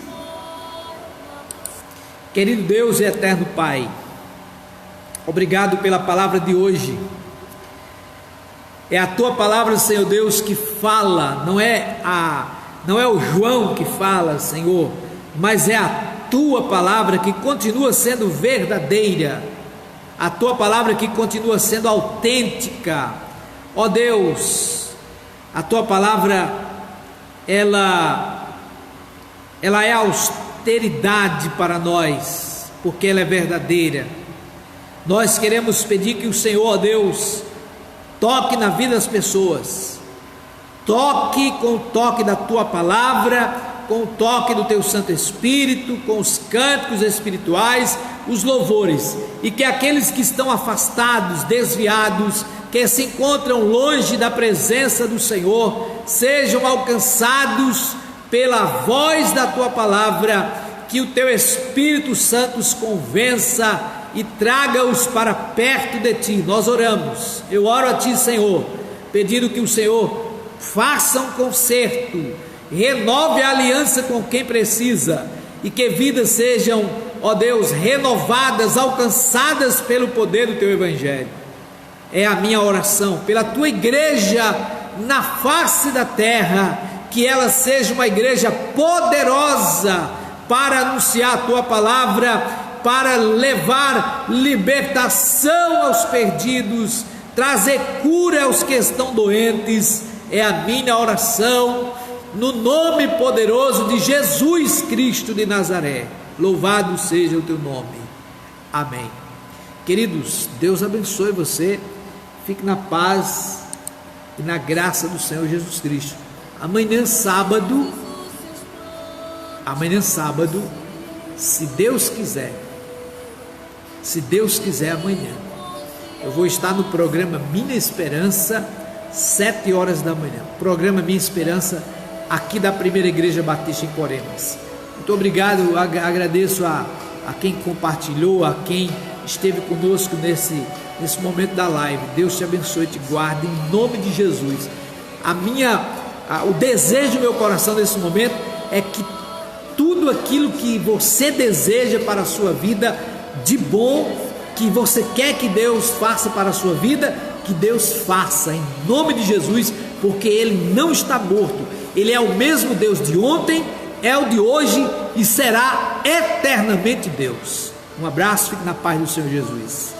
S2: Querido Deus e eterno Pai, obrigado pela palavra de hoje. É a tua palavra, Senhor Deus, que fala, não é o João que fala, Senhor, mas é a tua palavra que continua sendo verdadeira, a tua palavra que continua sendo autêntica. Ó Deus, a tua palavra ela é austeridade para nós, porque ela é verdadeira. Nós queremos pedir que o Senhor, ó Deus, toque na vida das pessoas, toque com o toque da tua palavra, com o toque do teu Santo Espírito, com os cânticos espirituais, os louvores, e que aqueles que estão afastados, desviados, que se encontram longe da presença do Senhor, sejam alcançados pela voz da tua palavra, que o teu Espírito Santo os convença e traga-os para perto de ti. Nós oramos, eu oro a ti, Senhor, pedindo que o Senhor faça um conserto, renove a aliança com quem precisa, e que vidas sejam, ó Deus, renovadas, alcançadas pelo poder do teu Evangelho. É a minha oração pela tua igreja na face da terra, que ela seja uma igreja poderosa para anunciar a tua palavra, para levar libertação aos perdidos, trazer cura aos que estão doentes. É a minha oração, no nome poderoso de Jesus Cristo de Nazaré. Louvado seja o teu nome. Amém. Queridos, Deus abençoe você. Fique na paz e na graça do Senhor Jesus Cristo. Amanhã sábado, se Deus quiser, amanhã eu vou estar no programa Minha Esperança, 7 horas da manhã. Programa Minha Esperança, aqui da Primeira Igreja Batista em Coremas. Muito obrigado, agradeço a quem compartilhou, a quem esteve conosco nesse momento da live. Deus te abençoe e te guarde em nome de Jesus. O desejo do meu coração nesse momento é que tudo aquilo que você deseja para a sua vida de bom, que você quer que Deus faça para a sua vida, que Deus faça em nome de Jesus, porque Ele não está morto. Ele é o mesmo Deus de ontem, é o de hoje e será eternamente Deus. Um abraço, fique na paz do Senhor Jesus.